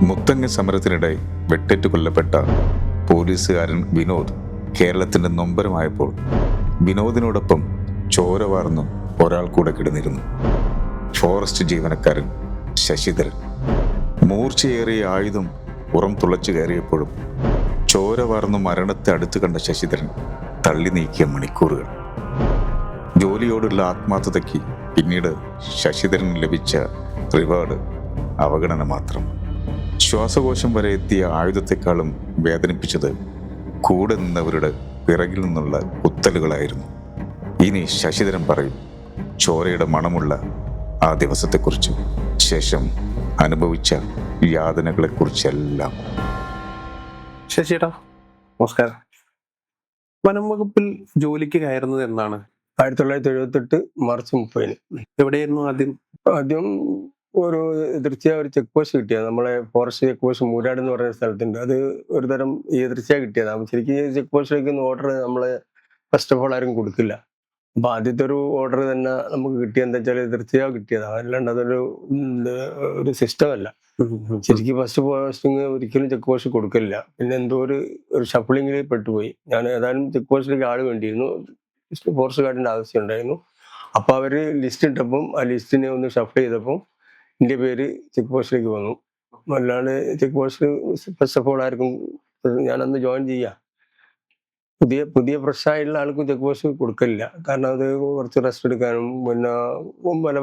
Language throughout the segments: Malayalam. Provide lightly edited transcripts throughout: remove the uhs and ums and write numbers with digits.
മുത്തങ്ങ സമരത്തിനിടെ വെട്ടേറ്റ് കൊല്ലപ്പെട്ട പോലീസുകാരൻ വിനോദ് കേരളത്തിന്റെ നൊമ്പരമായപ്പോൾ വിനോദിനോടൊപ്പം ചോര വാർന്നും ഒരാൾ കൂടെ കിടന്നിരുന്നു. ഫോറസ്റ്റ് ജീവനക്കാരൻ ശശിധരൻ. മൂർച്ചയേറിയ ആയുധം പുറം തുളച്ചു കയറിയപ്പോഴും ചോര വാർന്നു മരണത്തെ അടുത്ത് കണ്ട ശശിധരൻ തള്ളി നീക്കിയ മണിക്കൂറുകൾ. ജോലിയോടുള്ള ആത്മാർത്ഥതയ്ക്ക് പിന്നീട് ശശിധരന് ലഭിച്ച റിവാർഡ് അവഗണന മാത്രം. ശ്വാസകോശം വരെ എത്തിയ ആയുധത്തെക്കാളും വേദനിപ്പിച്ചത് കൂടെ നിന്നവരുടെ പിറകിൽ നിന്നുള്ള കുത്തലുകളായിരുന്നു. ഇനി ശശിധരൻ പറയും ചോരയുടെ മണമുള്ള ആ ദിവസത്തെക്കുറിച്ചും ശേഷം അനുഭവിച്ച യാതനകളെക്കുറിച്ചെല്ലാം. ശശിയേട്ടാ നമസ്കാരം. വനം വകുപ്പിൽ ജോലിക്ക് കയറുന്നത് എന്നാണ്? 1978 മാർച്ച് 30. എവിടെയായിരുന്നു ആദ്യം? ആദ്യം ഒരു എതിർച്ചയായ ഒരു ചെക്ക് പോസ്റ്റ് കിട്ടിയത്, നമ്മളെ ഫോറസ്റ്റ് ചെക്ക് പോസ്റ്റ് മൂരാട് എന്ന് പറയുന്ന സ്ഥലത്തുണ്ട്. അത് ഒരു തരം എതിർച്ചയാ കിട്ടിയതാണ്. ശരിക്കും ഈ ചെക്ക് പോസ്റ്റിലേക്ക് ഓർഡർ നമ്മള് ഫസ്റ്റ് ഓഫ് ഓൾ ആരും കൊടുക്കില്ല. അപ്പൊ ആദ്യത്തെ ഒരു ഓർഡർ തന്നെ നമുക്ക് കിട്ടിയ എന്താ വെച്ചാൽ എതിർച്ചയാ കിട്ടിയതാണ്, അല്ലാണ്ട് ഒരു സിസ്റ്റം അല്ല. ശരിക്കും ഫസ്റ്റ് പോസ്റ്റിങ് ഒരിക്കലും ചെക്ക് പോസ്റ്റ് കൊടുക്കില്ല. പിന്നെ എന്തോ ഒരു ഷഫ്ലിങ്ങിൽ പെട്ടുപോയി. ഞാൻ ഏതായാലും ചെക്ക് പോസ്റ്റിലേക്ക് ആള് വേണ്ടിയിരുന്നു, ഫോറസ്റ്റ് ഗാർഡിന്റെ ആവശ്യം ഉണ്ടായിരുന്നു. അപ്പൊ അവര് ലിസ്റ്റ് ഇട്ടപ്പം ആ ലിസ്റ്റിനെ ഒന്ന് ഷഫിൾ ചെയ്തപ്പോൾ എൻ്റെ പേര് ചെക്ക് പോസ്റ്റിലേക്ക് വന്നു. അല്ലാണ്ട് check post first of all ആർക്കും, ഞാനന്ന് ജോയിൻ ചെയ്യാം, പുതിയ ഫ്രഷ് ആയിട്ടുള്ള ആൾക്കും ചെക്ക് പോസ്റ്റ് കൊടുക്കില്ല. കാരണം അത് കുറച്ച് റെസ്റ്റ് എടുക്കാനും പിന്നെ പല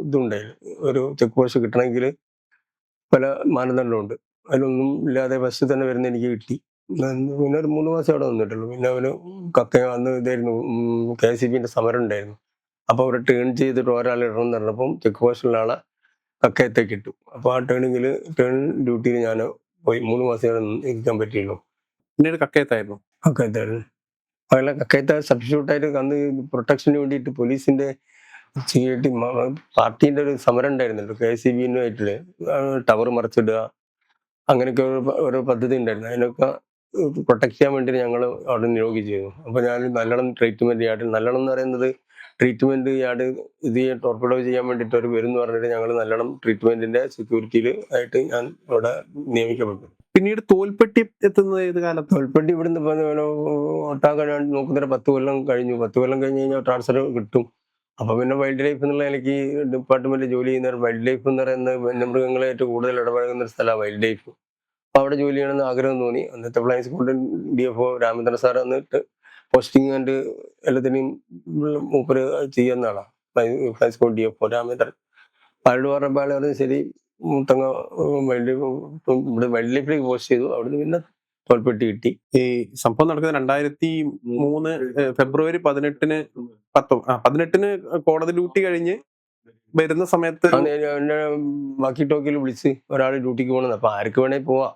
ഇതുണ്ടായിരുന്നു. ഒരു ചെക്ക് പോസ്റ്റ് കിട്ടണമെങ്കിൽ പല മാനദണ്ഡമുണ്ട്. അതിലൊന്നും ഇല്ലാതെ ഫസ്റ്റ് തന്നെ വരുന്ന എനിക്ക് കിട്ടി. പിന്നെ ഒരു 3 മാസം അവിടെ വന്നിട്ടുള്ളൂ. പിന്നെ അവന് അന്ന് ഇതായിരുന്നു, KCBന്റെ സമരം ഉണ്ടായിരുന്നു. അപ്പൊ അവർ ടേൺ ചെയ്തിട്ട് ഒരാൾ ഇടണം എന്ന് പറഞ്ഞപ്പം ചെക്ക് പോസ്റ്റിലുള്ള ആളെ കക്കയത്തേക്ക് ഇട്ടു. അപ്പൊ ആ ടേൺ ഡ്യൂട്ടിയിൽ ഞാൻ പോയി. 3 മാസം ഇരിക്കാൻ പറ്റിയുള്ളൂ. പിന്നീട് കക്കയത്തായിരുന്നു. കക്കയത്തായിരുന്നു. അങ്ങനെ കക്കയത്ത സബ്സ്റ്റിറ്റ്യൂട്ടായിട്ട് അന്ന് പ്രൊട്ടക്ഷന് വേണ്ടിയിട്ട് പോലീസിന്റെ security പാർട്ടിന്റെ ഒരു സമരം ഉണ്ടായിരുന്നല്ലോ, KCBയുമായിട്ടുള്ള ടവർ മറിച്ചിടുക, അങ്ങനെയൊക്കെ ഓരോ പദ്ധതി ഉണ്ടായിരുന്നു. അതിനൊക്കെ പ്രൊട്ടക്ട് ചെയ്യാൻ വേണ്ടി ഞങ്ങൾ അവിടെ നിയോഗിച്ചിരുന്നു. അപ്പൊ ഞാൻ നല്ലോണം ട്രീറ്റ്മെന്റ് യാർഡ്, നല്ലോണം എന്ന് പറയുന്നത് ട്രീറ്റ്മെന്റ് യാർഡ് ഇത് ടോർപ്പിഡോ ചെയ്യാൻ വേണ്ടിയിട്ട് അവർ വരും എന്ന് പറഞ്ഞിട്ട് ഞങ്ങൾ നല്ലോണം ട്രീറ്റ്മെന്റിന്റെ സെക്യൂരിറ്റിയിൽ ആയിട്ട് ഞാൻ അവിടെ നിയമിക്കപ്പെട്ടു. പിന്നീട് തോൽപ്പെട്ടി എത്തുന്നത് ഏത് കാലത്ത്? തോൽപ്പെട്ടി ഇവിടുന്ന് ഒട്ടാക്കാൻ നോക്കുന്നൊരു 10 കൊല്ലം കഴിഞ്ഞു. 10 കൊല്ലം കഴിഞ്ഞ് കഴിഞ്ഞാൽ ട്രാൻസ്ഫർ കിട്ടും. അപ്പൊ പിന്നെ വൈൽഡ് ലൈഫ് എന്നുള്ള എനിക്ക് ഡിപ്പാർട്ട്മെന്റിൽ ജോലി ചെയ്യുന്ന വൈൽഡ് ലൈഫ് എന്ന് പറയുന്ന വന്യമൃഗങ്ങളായിട്ട് കൂടുതൽ ഇടപഴകുന്ന ഒരു സ്ഥലമാണ് വൈൽഡ് ലൈഫ്. അപ്പൊ അവിടെ ജോലി ചെയ്യണമെന്ന് ആഗ്രഹം തോന്നി. അന്നത്തെ ഫ്ലൈൻസ് സ്ക്വാഡ് DFO രാമചന്ദ്രൻ സാർ എന്നിട്ട് പോസ്റ്റിംഗ് ആൻഡ് എല്ലാത്തിനെയും മൂപ്പര് ചെയ്യുന്ന ആളാണ്, ഫ്ലൈൻസ് സ്ക്വാഡ് DFO രാമചന്ദ്രൻ. ആരോട് പറഞ്ഞപ്പോൾ ആൾ പറഞ്ഞു ശരി മുത്തങ്ങ വൈൽഡ് ലൈഫിലേക്ക് പോസ്റ്റ് ചെയ്തു. അവിടുന്ന് പിന്നെ തോൽപ്പെട്ടി കിട്ടി. ഈ സംഭവം നടക്കുന്നത് 2003 ഫെബ്രുവരി 18-ന് കോടതി ഡ്യൂട്ടി കഴിഞ്ഞ് വരുന്ന സമയത്ത് എന്നെ ബാക്കി ടോക്കിൽ വിളിച്ച് ഒരാൾ ഡ്യൂട്ടിക്ക് പോകണമെന്ന്. അപ്പൊ ആർക്ക് വേണേ പോവാ.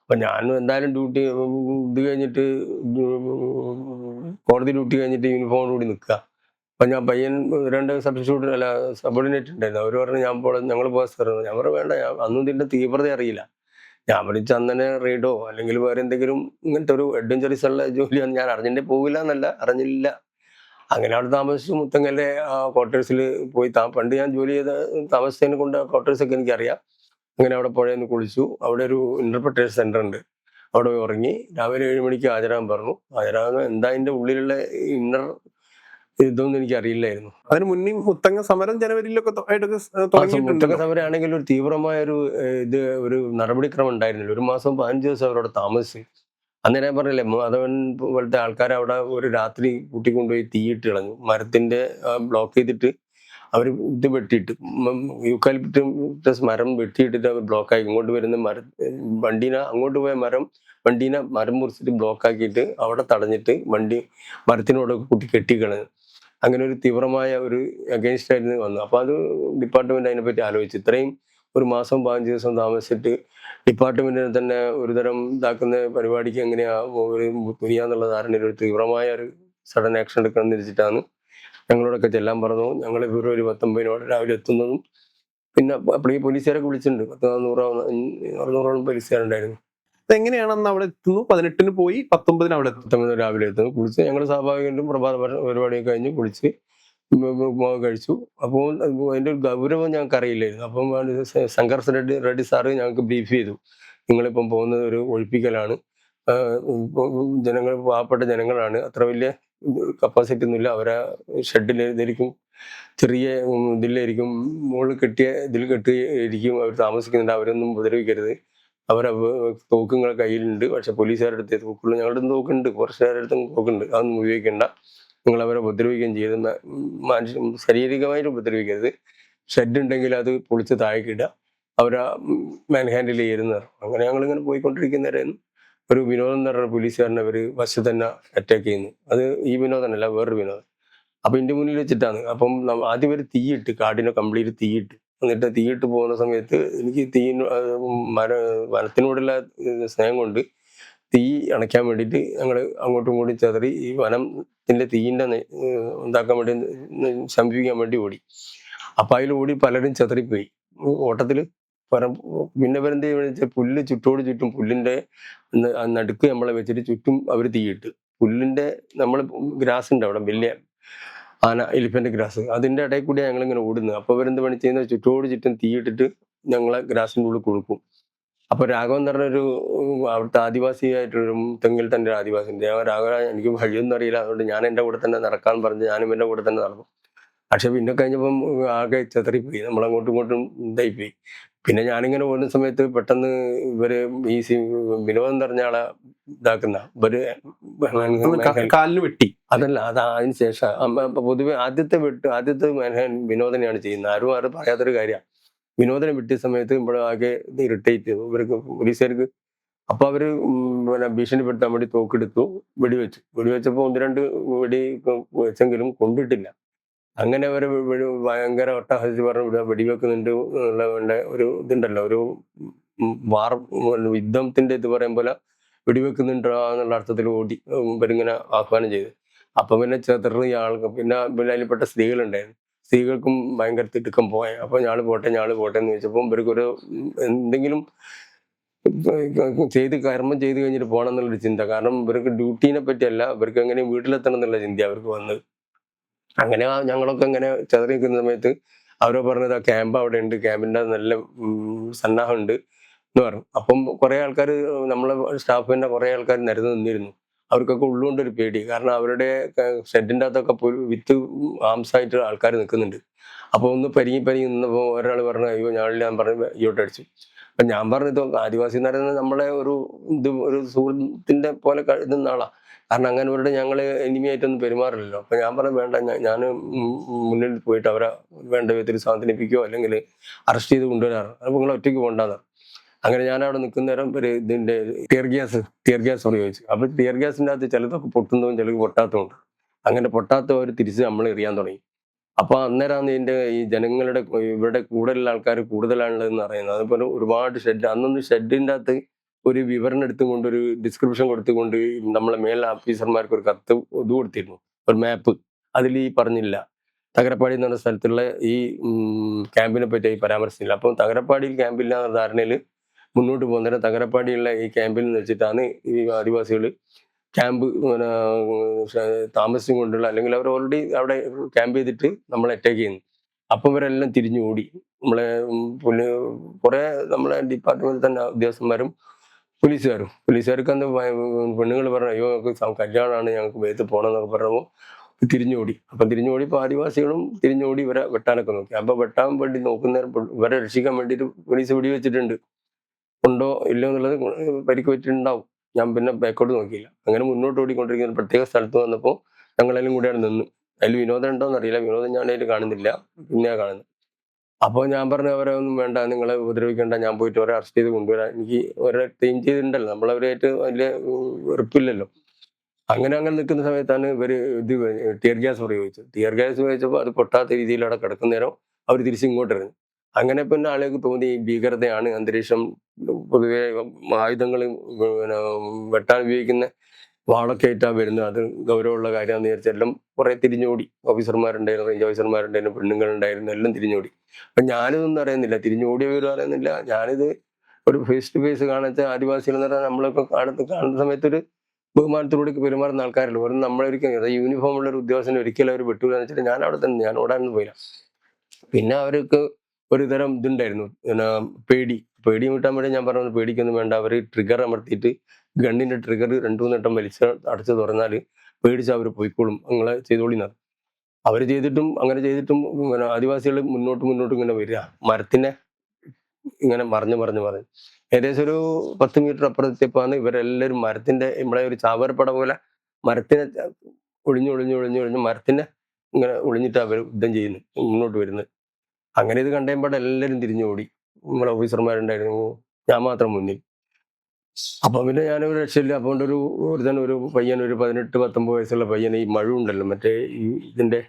അപ്പൊ ഞാൻ എന്തായാലും ഡ്യൂട്ടി ഇത് കഴിഞ്ഞിട്ട് കോടതി ഡ്യൂട്ടി കഴിഞ്ഞിട്ട് യൂണിഫോമോട് കൂടി നിൽക്കുക. അപ്പൊ ഞാൻ പയ്യൻ 2 സബ്സ്റ്റിറ്റ്യൂട്ട് അല്ല സബോർഡിനേറ്റ് ഉണ്ടായിരുന്നു. അവർ പറഞ്ഞു ഞങ്ങൾ പോകാൻ സാർ. ഞാൻ പറഞ്ഞു വേണ്ട, അന്നും ഇതിന്റെ തീവ്രത അറിയില്ല. ഞാൻ പഠിച്ച അന്നെ റെയ്ഡോ അല്ലെങ്കിൽ വേറെ എന്തെങ്കിലും ഇങ്ങനത്തെ ഒരു അഡ്വഞ്ചറീസ് ഉള്ള ജോലിയാണ് ഞാൻ അറിഞ്ഞിട്ടേ പോകില്ല എന്നല്ല, അറിഞ്ഞില്ല. അങ്ങനെ അവിടെ താമസിച്ചു. മുത്തങ്ങലെ ക്വാർട്ടേഴ്സിൽ പോയി പണ്ട് ഞാൻ ജോലി ചെയ്ത താമസിച്ചതിനെ കൊണ്ട് ക്വാർട്ടേഴ്സൊക്കെ എനിക്കറിയാം. അങ്ങനെ അവിടെ പുഴയെന്ന് കുളിച്ചു. അവിടെ ഒരു ഇന്റർപ്രിട്ടേഷൻ സെന്റർ ഉണ്ട്, അവിടെ പോയി ഉറങ്ങി. രാവിലെ 7 മണിക്ക് ഹാജരാകാൻ പറഞ്ഞു. ഹാജരാകുന്ന എന്താ അതിന്റെ ഉള്ളിലുള്ള ഇന്നർ ഇതൊന്നും എനിക്ക് അറിയില്ലായിരുന്നു. അതിന് മുന്നേ മുത്തങ്ങ സമരം ജനുവരിയിലൊക്കെ മുത്തങ്ങ സമരം ആണെങ്കിൽ ഒരു തീവ്രമായ ഒരു നടപടിക്രമം ഉണ്ടായിരുന്നില്ല. 1 മാസം 15 ദിവസം അവരവിടെ താമസിച്ച്. അന്നേരം പറഞ്ഞില്ലേ, മാധവൻ പോലത്തെ ആൾക്കാരെ അവിടെ ഒരു രാത്രി കൂട്ടിക്കൊണ്ടുപോയി തീയിട്ട് കളഞ്ഞു. മരത്തിന്റെ ബ്ലോക്ക് ചെയ്തിട്ട് അവർ ഇത് വെട്ടിയിട്ട് യൂക്കാലിപ്റ്റസ് മരം വെട്ടിയിട്ടിട്ട് അവർ ബ്ലോക്കാക്കി. ഇങ്ങോട്ട് വരുന്ന അങ്ങോട്ട് പോയ വണ്ടീനെ മുറിച്ചിട്ട് ബ്ലോക്കാക്കിയിട്ട് അവിടെ തടഞ്ഞിട്ട് മരത്തിനോട് കൂട്ടി കെട്ടിക്കളഞ്ഞു. അങ്ങനെ ഒരു തീവ്രമായ ഒരു അഗെയിൻസ്റ്റ് ആയിരുന്നു വന്നു. അപ്പൊ അത് ഡിപ്പാർട്ട്മെന്റ് അതിനെപ്പറ്റി ആലോചിച്ചു. ഇത്രയും 1 മാസം 15 ദിവസം താമസിച്ചിട്ട് ഡിപ്പാർട്ട്മെന്റിനെ തന്നെ ഒരു തരം ഇതാക്കുന്ന പരിപാടിക്ക് എങ്ങനെയാ തുനിയാന്നുള്ള ധാരണയിൽ ഒരു തീവ്രമായ ഒരു സഡൻ ആക്ഷൻ എടുക്കണം എന്ന് വെച്ചിട്ടാണ് ഞങ്ങളോടൊക്കെ ചെല്ലാൻ പറഞ്ഞു. ഞങ്ങൾ ഫെബ്രുവരി 19 രാവിലെ എത്തുന്നതും പിന്നെ അപ്പോൾ ഈ പോലീസുകാരൊക്കെ വിളിച്ചിട്ടുണ്ട്. 600ഓളം പോലീസുകാരുണ്ടായിരുന്നു. എങ്ങനെയാണ് അന്ന് അവിടെ എത്തുന്നു? 18-ന് പോയി 19-ന് അവിടെ എത്തും. 19 രാവിലെ എത്തുന്നു. കുളിച്ച് ഞങ്ങൾ സ്വാഭാവികമായിട്ടും പ്രഭാത പരിപാടിയൊക്കെ കഴിഞ്ഞ് കുളിച്ച് കഴിച്ചു. അപ്പോൾ അതിൻ്റെ ഒരു ഗൗരവം ഞങ്ങൾക്ക് അറിയില്ലായിരുന്നു. അപ്പം ശങ്കർ റെഡ്ഡി സാറ് ഞങ്ങൾക്ക് ബ്രീഫ് ചെയ്തു. നിങ്ങളിപ്പം പോകുന്നത് ഒരു ഒഴിപ്പിക്കലാണ്. ജനങ്ങൾ പാവപ്പെട്ട ജനങ്ങളാണ്, അത്ര വലിയ കപ്പാസിറ്റി ഒന്നുമില്ല. അവരെ ഷെഡിൽ ഇതിരിക്കും, ചെറിയ ഇതിലായിരിക്കും, മുകളിൽ കെട്ടിയ ഇതിൽ കെട്ടിയിരിക്കും അവർ താമസിക്കുന്നുണ്ട്. അവരൊന്നും ഉപദ്രവിക്കരുത്. അവരെ തോക്കുങ്ങൾ കയ്യിലുണ്ട്, പക്ഷെ പോലീസുകാരുടെ അടുത്ത് തോക്കുള്ളൂ. ഞങ്ങളുടെ അടുത്ത് തോക്കുണ്ട്, ഫോറസ്റ്റുകാരുടെ അടുത്തും തോക്കുണ്ട്. അതൊന്നും ഉപയോഗിക്കേണ്ട, നിങ്ങൾ അവരെ ഉപദ്രവിക്കുകയും ചെയ്ത് ശാരീരികമായിട്ട് ഉപദ്രവിക്കരുത്. ഷെഡ് ഉണ്ടെങ്കിൽ അത് പൊളിച്ച് താഴേക്കിടുക, അവരെ മാൻ ഹാൻഡിൽ ചെയ്യുന്നത്. അങ്ങനെ ഞങ്ങളിങ്ങനെ പോയിക്കൊണ്ടിരിക്കുന്നവരായിരുന്നു. ഒരു വിനോദം എന്ന് പറഞ്ഞ പോലീസുകാരനെ അവർ വശത്ത് തന്നെ അറ്റാക്ക് ചെയ്യുന്നു. അത് ഈ വിനോദനല്ല, വേറൊരു വിനോദം. അപ്പൊ എന്റെ മുന്നിൽ വെച്ചിട്ടാണ്. അപ്പം ആദ്യം ഒരു തീയിട്ട്, കാടിനെ കംപ്ലീറ്റ് തീയിട്ട്, എന്നിട്ട് തീയിട്ട് പോകുന്ന സമയത്ത് എനിക്ക് വനത്തിനോടുള്ള സ്നേഹം കൊണ്ട് തീ അണയ്ക്കാൻ വേണ്ടിയിട്ട് ഞങ്ങൾ അങ്ങോട്ടും ഇങ്ങോട്ടും ചെതറി ഈ വനത്തിന്റെ തീയിന്റെ ഉണ്ടാക്കാൻ വേണ്ടി ശമിപ്പിക്കാൻ വേണ്ടി ഓടി. അപ്പൊ അതിൽ ഓടി പലരും ചെതറിപ്പോയി ഓട്ടത്തില്. പിന്നെ ഇവരെന്ത് ചെയ്യുക, പുല്ല് ചുറ്റോട് ചുറ്റും പുല്ലിന്റെ നടുക്ക് നമ്മളെ വെച്ചിട്ട് ചുറ്റും അവർ തീയിട്ട്, പുല്ലിന്റെ നമ്മൾ ഗ്രാസ് ഉണ്ട് അവിടെ, വലിയ ആന എലിഫന്റ് ഗ്രാസ്, അതിന്റെ ഇടയിൽ കൂടി ഞങ്ങൾ ഇങ്ങനെ ഓടുന്നത്. അപ്പൊ അവരെന്ത് പണി ചെയ്യുന്നത്, ചുറ്റോട് ചുറ്റും തീയിട്ടിട്ട് ഞങ്ങളെ ഗ്രാസിന്റെ ഉള്ളിൽ കൊടുക്കും. അപ്പൊ രാഘവൻ എന്ന് പറഞ്ഞൊരു അവിടുത്തെ ആദിവാസിയായിട്ടൊരു തെങ്ങിൽ തന്നെ ആദിവാസി ഉണ്ട്. രാഘവ എനിക്ക് വഴിയൊന്നും അറിയില്ല, അതുകൊണ്ട് ഞാൻ എൻ്റെ കൂടെ തന്നെ നടക്കാൻ പറഞ്ഞ് ഞാനും എൻ്റെ കൂടെ തന്നെ നടന്നു. പക്ഷെ പിന്നെ കഴിഞ്ഞപ്പം ആകെ ചെതറിപ്പോയി, നമ്മളങ്ങോട്ടും ഇങ്ങോട്ടും ഇതായിപ്പോയി. പിന്നെ ഞാനിങ്ങനെ പോകുന്ന സമയത്ത് പെട്ടെന്ന് ഇവര് ഈ വിനോദം എന്ന് പറഞ്ഞ ആളെ ഇതാക്കുന്ന ഇവര് കാലിന് വെട്ടി. അതല്ല, അത് അതിന് ശേഷം പൊതുവെ ആദ്യത്തെ വിനോദനെയാണ് ചെയ്യുന്നത്. ആരും പറയാത്തൊരു കാര്യമാണ്. വിനോദനം വെട്ടിയ സമയത്ത് ഇവിടെ ആകെ ഇറിറ്റേറ്റ് ചെയ്തു ഇവർക്ക്, പോലീസുകാർക്ക്. അപ്പൊ അവര് പിന്നെ ഭീഷണിപ്പെടുത്താൻ വേണ്ടി തോക്കെടുത്തു, വെടിവെച്ചപ്പോ 1-2 വെടി വെച്ചെങ്കിലും കൊണ്ടിട്ടില്ല. അങ്ങനെ അവര് ഭയങ്കര ഒട്ടഹസിച്ച് പറഞ്ഞു വെടിവെക്കുന്നുണ്ട് എന്നുള്ള ഒരു ഇതുണ്ടല്ലോ, ഒരു വാർ യുദ്ധത്തിന്റെ ഇത് പറയും പോലെ വെടിവെക്കുന്നുണ്ടോ എന്നുള്ള അർത്ഥത്തിൽ ഓടി ഇവരിങ്ങനെ ആഹ്വാനം ചെയ്ത്. അപ്പൊ പിന്നെ ചെതറി ആൾക്ക്, പിന്നെ അതിൽപ്പെട്ട സ്ത്രീകളുണ്ടായിരുന്നു. സ്ത്രീകൾക്കും ഭയങ്കര തിടുക്കം പോയ. അപ്പൊ ഞാള് പോട്ടെ എന്ന് ചോദിച്ചപ്പോൾ ഇവർക്കൊരു എന്തെങ്കിലും കർമ്മം ചെയ്ത് കഴിഞ്ഞിട്ട് പോകണം എന്നുള്ളൊരു ചിന്ത. കാരണം ഇവർക്ക് ഡ്യൂട്ടീനെ പറ്റിയല്ല, ഇവർക്ക് എങ്ങനെ വീട്ടിലെത്തണം എന്നുള്ള ചിന്ത അവർക്ക് വന്നത്. അങ്ങനെ ഞങ്ങളൊക്കെ ഇങ്ങനെ ചെതറി നിൽക്കുന്ന സമയത്ത് അവരോ പറഞ്ഞത് ആ ക്യാമ്പ് അവിടെ ഉണ്ട്, ക്യാമ്പിന്റെ നല്ല സന്നാഹം ഉണ്ട് എന്ന് പറഞ്ഞു. അപ്പം കുറെ ആൾക്കാർ, നമ്മളെ സ്റ്റാഫിന്റെ കുറെ ആൾക്കാർ നിരന്ന് നിന്നിരുന്നു. അവർക്കൊക്കെ ഉള്ളുകൊണ്ടൊരു പേടി, കാരണം അവരുടെ ഷെഡിന്റെ അകത്തൊക്കെ വിത്ത് ആംസായിട്ട് ആൾക്കാർ നിൽക്കുന്നുണ്ട്. അപ്പൊ ഒന്ന് പരിങ്ങി നിന്നപ്പോ ഒരാൾ പറഞ്ഞു അയ്യോ ഞാൻ പറഞ്ഞു അയ്യോട്ടടിച്ചു. അപ്പൊ ഞാൻ പറഞ്ഞത് ആദിവാസി എന്ന് പറയുന്നത് നമ്മളെ ഒരു സുഹൃത്തിന്റെ പോലെ കരുതുന്ന ആളാ. കാരണം അങ്ങനെ അവരുടെ ഞങ്ങള് എനിമിയായിട്ടൊന്നും പെരുമാറില്ലല്ലോ. അപ്പൊ ഞാൻ പറഞ്ഞു വേണ്ട, ഞാൻ മുന്നിൽ പോയിട്ട് അവരെ വേണ്ട വിധത്തിൽ സാന്ത്വനിപ്പിക്കുകയോ അല്ലെങ്കിൽ അറസ്റ്റ് ചെയ്ത് കൊണ്ടുവരാറ്, അപ്പൊ നിങ്ങൾ ഒറ്റയ്ക്ക് പോകണ്ടെന്ന്. അങ്ങനെ ഞാൻ അവിടെ നിൽക്കുന്ന നേരം ഒരു ഇതിന്റെ ടിയർ ഗ്യാസ് ഉപയോഗിച്ചു. അപ്പൊ ടിയർ ഗ്യാസിന്റെ അകത്ത് ചിലതൊക്കെ പൊട്ടുന്നതും ചിലത് പൊട്ടാത്തതുണ്ട്. അങ്ങനെ പൊട്ടാത്തവർ തിരിച്ച് നമ്മൾ എറിയാൻ തുടങ്ങി. അപ്പൊ അന്നേരമാണ് ഈ ജനങ്ങളുടെ ഇവരുടെ കൂടുതലുള്ള ആൾക്കാർ കൂടുതലാണുള്ളതെന്ന് അറിയുന്നത്. അതുപോലെ ഒരുപാട് ഷെഡ്, അന്നൊന്ന് ഷെഡിന്റെ അകത്ത് ഒരു വിവരണം എടുത്തുകൊണ്ട്, ഒരു ഡിസ്ക്രിപ്ഷൻ കൊടുത്തുകൊണ്ട് നമ്മളെ മേൽ ഓഫീസർമാർക്ക് ഒരു കത്ത് ഇത് കൊടുത്തിരുന്നു, ഒരു മാപ്പ്. അതിൽ ഈ പറഞ്ഞില്ല, തകരപ്പാടി എന്ന് പറഞ്ഞ സ്ഥലത്തുള്ള ഈ ക്യാമ്പിനെ പറ്റി പരാമർശിച്ചില്ല. അപ്പം തകരപ്പാടിയിൽ ക്യാമ്പില്ല എന്ന ധാരണയിൽ മുന്നോട്ട് പോകുന്നേരം തകരപ്പാടിയുള്ള ഈ ക്യാമ്പിൽ നിന്ന് വെച്ചിട്ടാണ് ഈ ആദിവാസികൾ ക്യാമ്പ് താമസിച്ചും കൊണ്ടുള്ള, അല്ലെങ്കിൽ അവർ ഓൾറെഡി അവിടെ ക്യാമ്പ് ചെയ്തിട്ട് നമ്മളെ അറ്റാക്ക് ചെയ്യുന്നു. അപ്പം ഇവരെല്ലാം തിരിഞ്ഞു ഓടി. നമ്മളെ കുറെ നമ്മളെ ഡിപ്പാർട്ട്മെന്റിൽ തന്നെ ഉദ്യോഗസ്ഥന്മാരും പോലീസുകാർക്ക് അന്ന് പെണ്ണുങ്ങൾ പറഞ്ഞു അയ്യോ ഞങ്ങൾക്ക് കല്യാണമാണ്, ഞങ്ങൾക്ക് വേഗത്ത് പോകണം എന്നൊക്കെ പറഞ്ഞപ്പോൾ തിരിഞ്ഞോടി. അപ്പം തിരിഞ്ഞോടിയപ്പോൾ ആദിവാസികളും തിരിഞ്ഞോടി ഇവരെ വെട്ടാനൊക്കെ നോക്കി. അപ്പൊ വെട്ടാൻ വേണ്ടി നോക്കുന്നേരം ഇവരെ രക്ഷിക്കാൻ വേണ്ടിയിട്ട് പോലീസ് വെടിവെച്ചിട്ടുണ്ട്, ഉണ്ടോ ഇല്ലയോ എന്നുള്ളത് പരിക്ക് പറ്റിയിട്ടുണ്ടാവും. ഞാൻ പിന്നെ ബാക്കോട്ട് നോക്കിയില്ല. അങ്ങനെ മുന്നോട്ട് ഓടിക്കൊണ്ടിരിക്കുന്ന പ്രത്യേക സ്ഥലത്ത് വന്നപ്പോൾ ഞങ്ങളെല്ലാം കൂടെയാണ് നിന്ന്. അതിൽ വിനോദം ഉണ്ടോ എന്നറിയില്ല, വിനോദം ഞാൻ അതിൽ കാണുന്നില്ല, പിന്നെ കാണുന്നത്. അപ്പോൾ ഞാൻ പറഞ്ഞു അവരെ ഒന്നും വേണ്ട, നിങ്ങളെ ഉപദ്രവിക്കേണ്ട, ഞാൻ പോയിട്ട് അവരെ അറസ്റ്റ് ചെയ്ത് കൊണ്ടുവരാം, എനിക്ക് അവരെ ട്രെയിൻ ചെയ്തിട്ടുണ്ടല്ലോ, നമ്മളവരായിട്ട് വലിയ വെറുപ്പില്ലല്ലോ. അങ്ങനെ നിൽക്കുന്ന സമയത്താണ് ഇവര് ടിയർ ഗ്യാസ് ഉപയോഗിച്ചപ്പോൾ അത് പൊട്ടാത്ത രീതിയിൽ അവിടെ കിടക്കുന്നേരം അവർ തിരിച്ചിങ്ങോട്ട് ഇറങ്ങി. അങ്ങനെ പിന്നെ ആളുകൾക്ക് തോന്നി ഈ ഭീകരതയാണ്, അന്തരീക്ഷം പൊതുവെ ആയുധങ്ങൾ പിന്നെ വെട്ടാൻ ഉപയോഗിക്കുന്ന വാളൊക്കെ ആയിട്ടാണ് വരുന്നത്, അത് ഗൗരവമുള്ള കാര്യമാണെന്ന് വിചാരിച്ചെല്ലാം കുറെ തിരിഞ്ഞോടി. ഓഫീസർമാരുണ്ടായിരുന്നു, റേഞ്ച് ഓഫീസർമാരുണ്ടായിരുന്നു, പെണ്ണുങ്ങളുണ്ടായിരുന്നു, എല്ലാം തിരിഞ്ഞോടി. അപ്പൊ ഞാനിതൊന്നും അറിയുന്നില്ല, തിരിഞ്ഞോടിയവരും അറിയുന്നില്ല. ഞാനിത് ഒരു ഫേസ് ടു ഫേസ് കാണാത്ത ആദിവാസികൾ എന്ന് പറഞ്ഞാൽ നമ്മളൊക്കെ കാണുന്ന സമയത്തൊരു ബഹുമാനത്തോടെ പെരുമാറുന്ന ആൾക്കാരല്ല. വെറും നമ്മളൊരിക്കലും യൂണിഫോം ഉള്ള ഒരു ഉദ്യോഗസ്ഥനെ ഒരിക്കലും അവർ വിട്ടൂലെന്ന് വെച്ചിട്ട് ഞാൻ അവിടെ തന്നെ, ഞാൻ ഓടാനൊന്നും പോയില്ല. പിന്നെ അവർക്ക് ഒരു തരം ഇതുണ്ടായിരുന്നു, പിന്നെ പേടി വിട്ടാൻ വേണ്ടി ഞാൻ പറഞ്ഞു പേടിക്കൊന്നും വേണ്ട, അവർ ട്രിഗർ അമർത്തിയിട്ട് ഗണ്ണിന്റെ ട്രിഗർ 2-3 വട്ടം വലിച്ച് അടച്ച് തുറന്നാൽ പേടിച്ച് അവർ പോയിക്കോളും, നിങ്ങളെ ചെയ്തോളിന്നത്. അവർ ചെയ്തിട്ടും അങ്ങനെ ചെയ്തിട്ടും പിന്നെ ആദിവാസികൾ മുന്നോട്ട് ഇങ്ങനെ വരിക, മരത്തിനെ ഇങ്ങനെ മറിഞ്ഞ് ഏകദേശം ഒരു 10 മീറ്റർ അപ്പുറത്തെത്തിയപ്പോഴാണ് ഇവരെല്ലാവരും മരത്തിന്റെ നമ്മളെ ഒരു ചാവരപ്പട പോലെ മരത്തിനെ ഒളിഞ്ഞ് മരത്തിനെ ഇങ്ങനെ ഒളിഞ്ഞിട്ട് അവർ യുദ്ധം ചെയ്യുന്നു, മുന്നോട്ട് വരുന്നത്. അങ്ങനെ ഇത് കണ്ടപ്പോൾ എല്ലാവരും തിരിഞ്ഞു ഓടി. നമ്മളെ ഓഫീസർമാരുണ്ടായിരുന്നു, ഞാൻ മാത്രം മുന്നിൽ. അപ്പൊ പിന്നെ ഞാനൊരു രക്ഷയില്ല. അപ്പൊ ഒരു പയ്യൻ, ഒരു 18-19 വയസ്സുള്ള പയ്യൻ, ഈ മഴു ഉണ്ടല്ലോ മറ്റേ ഈ ഇതിന്റെ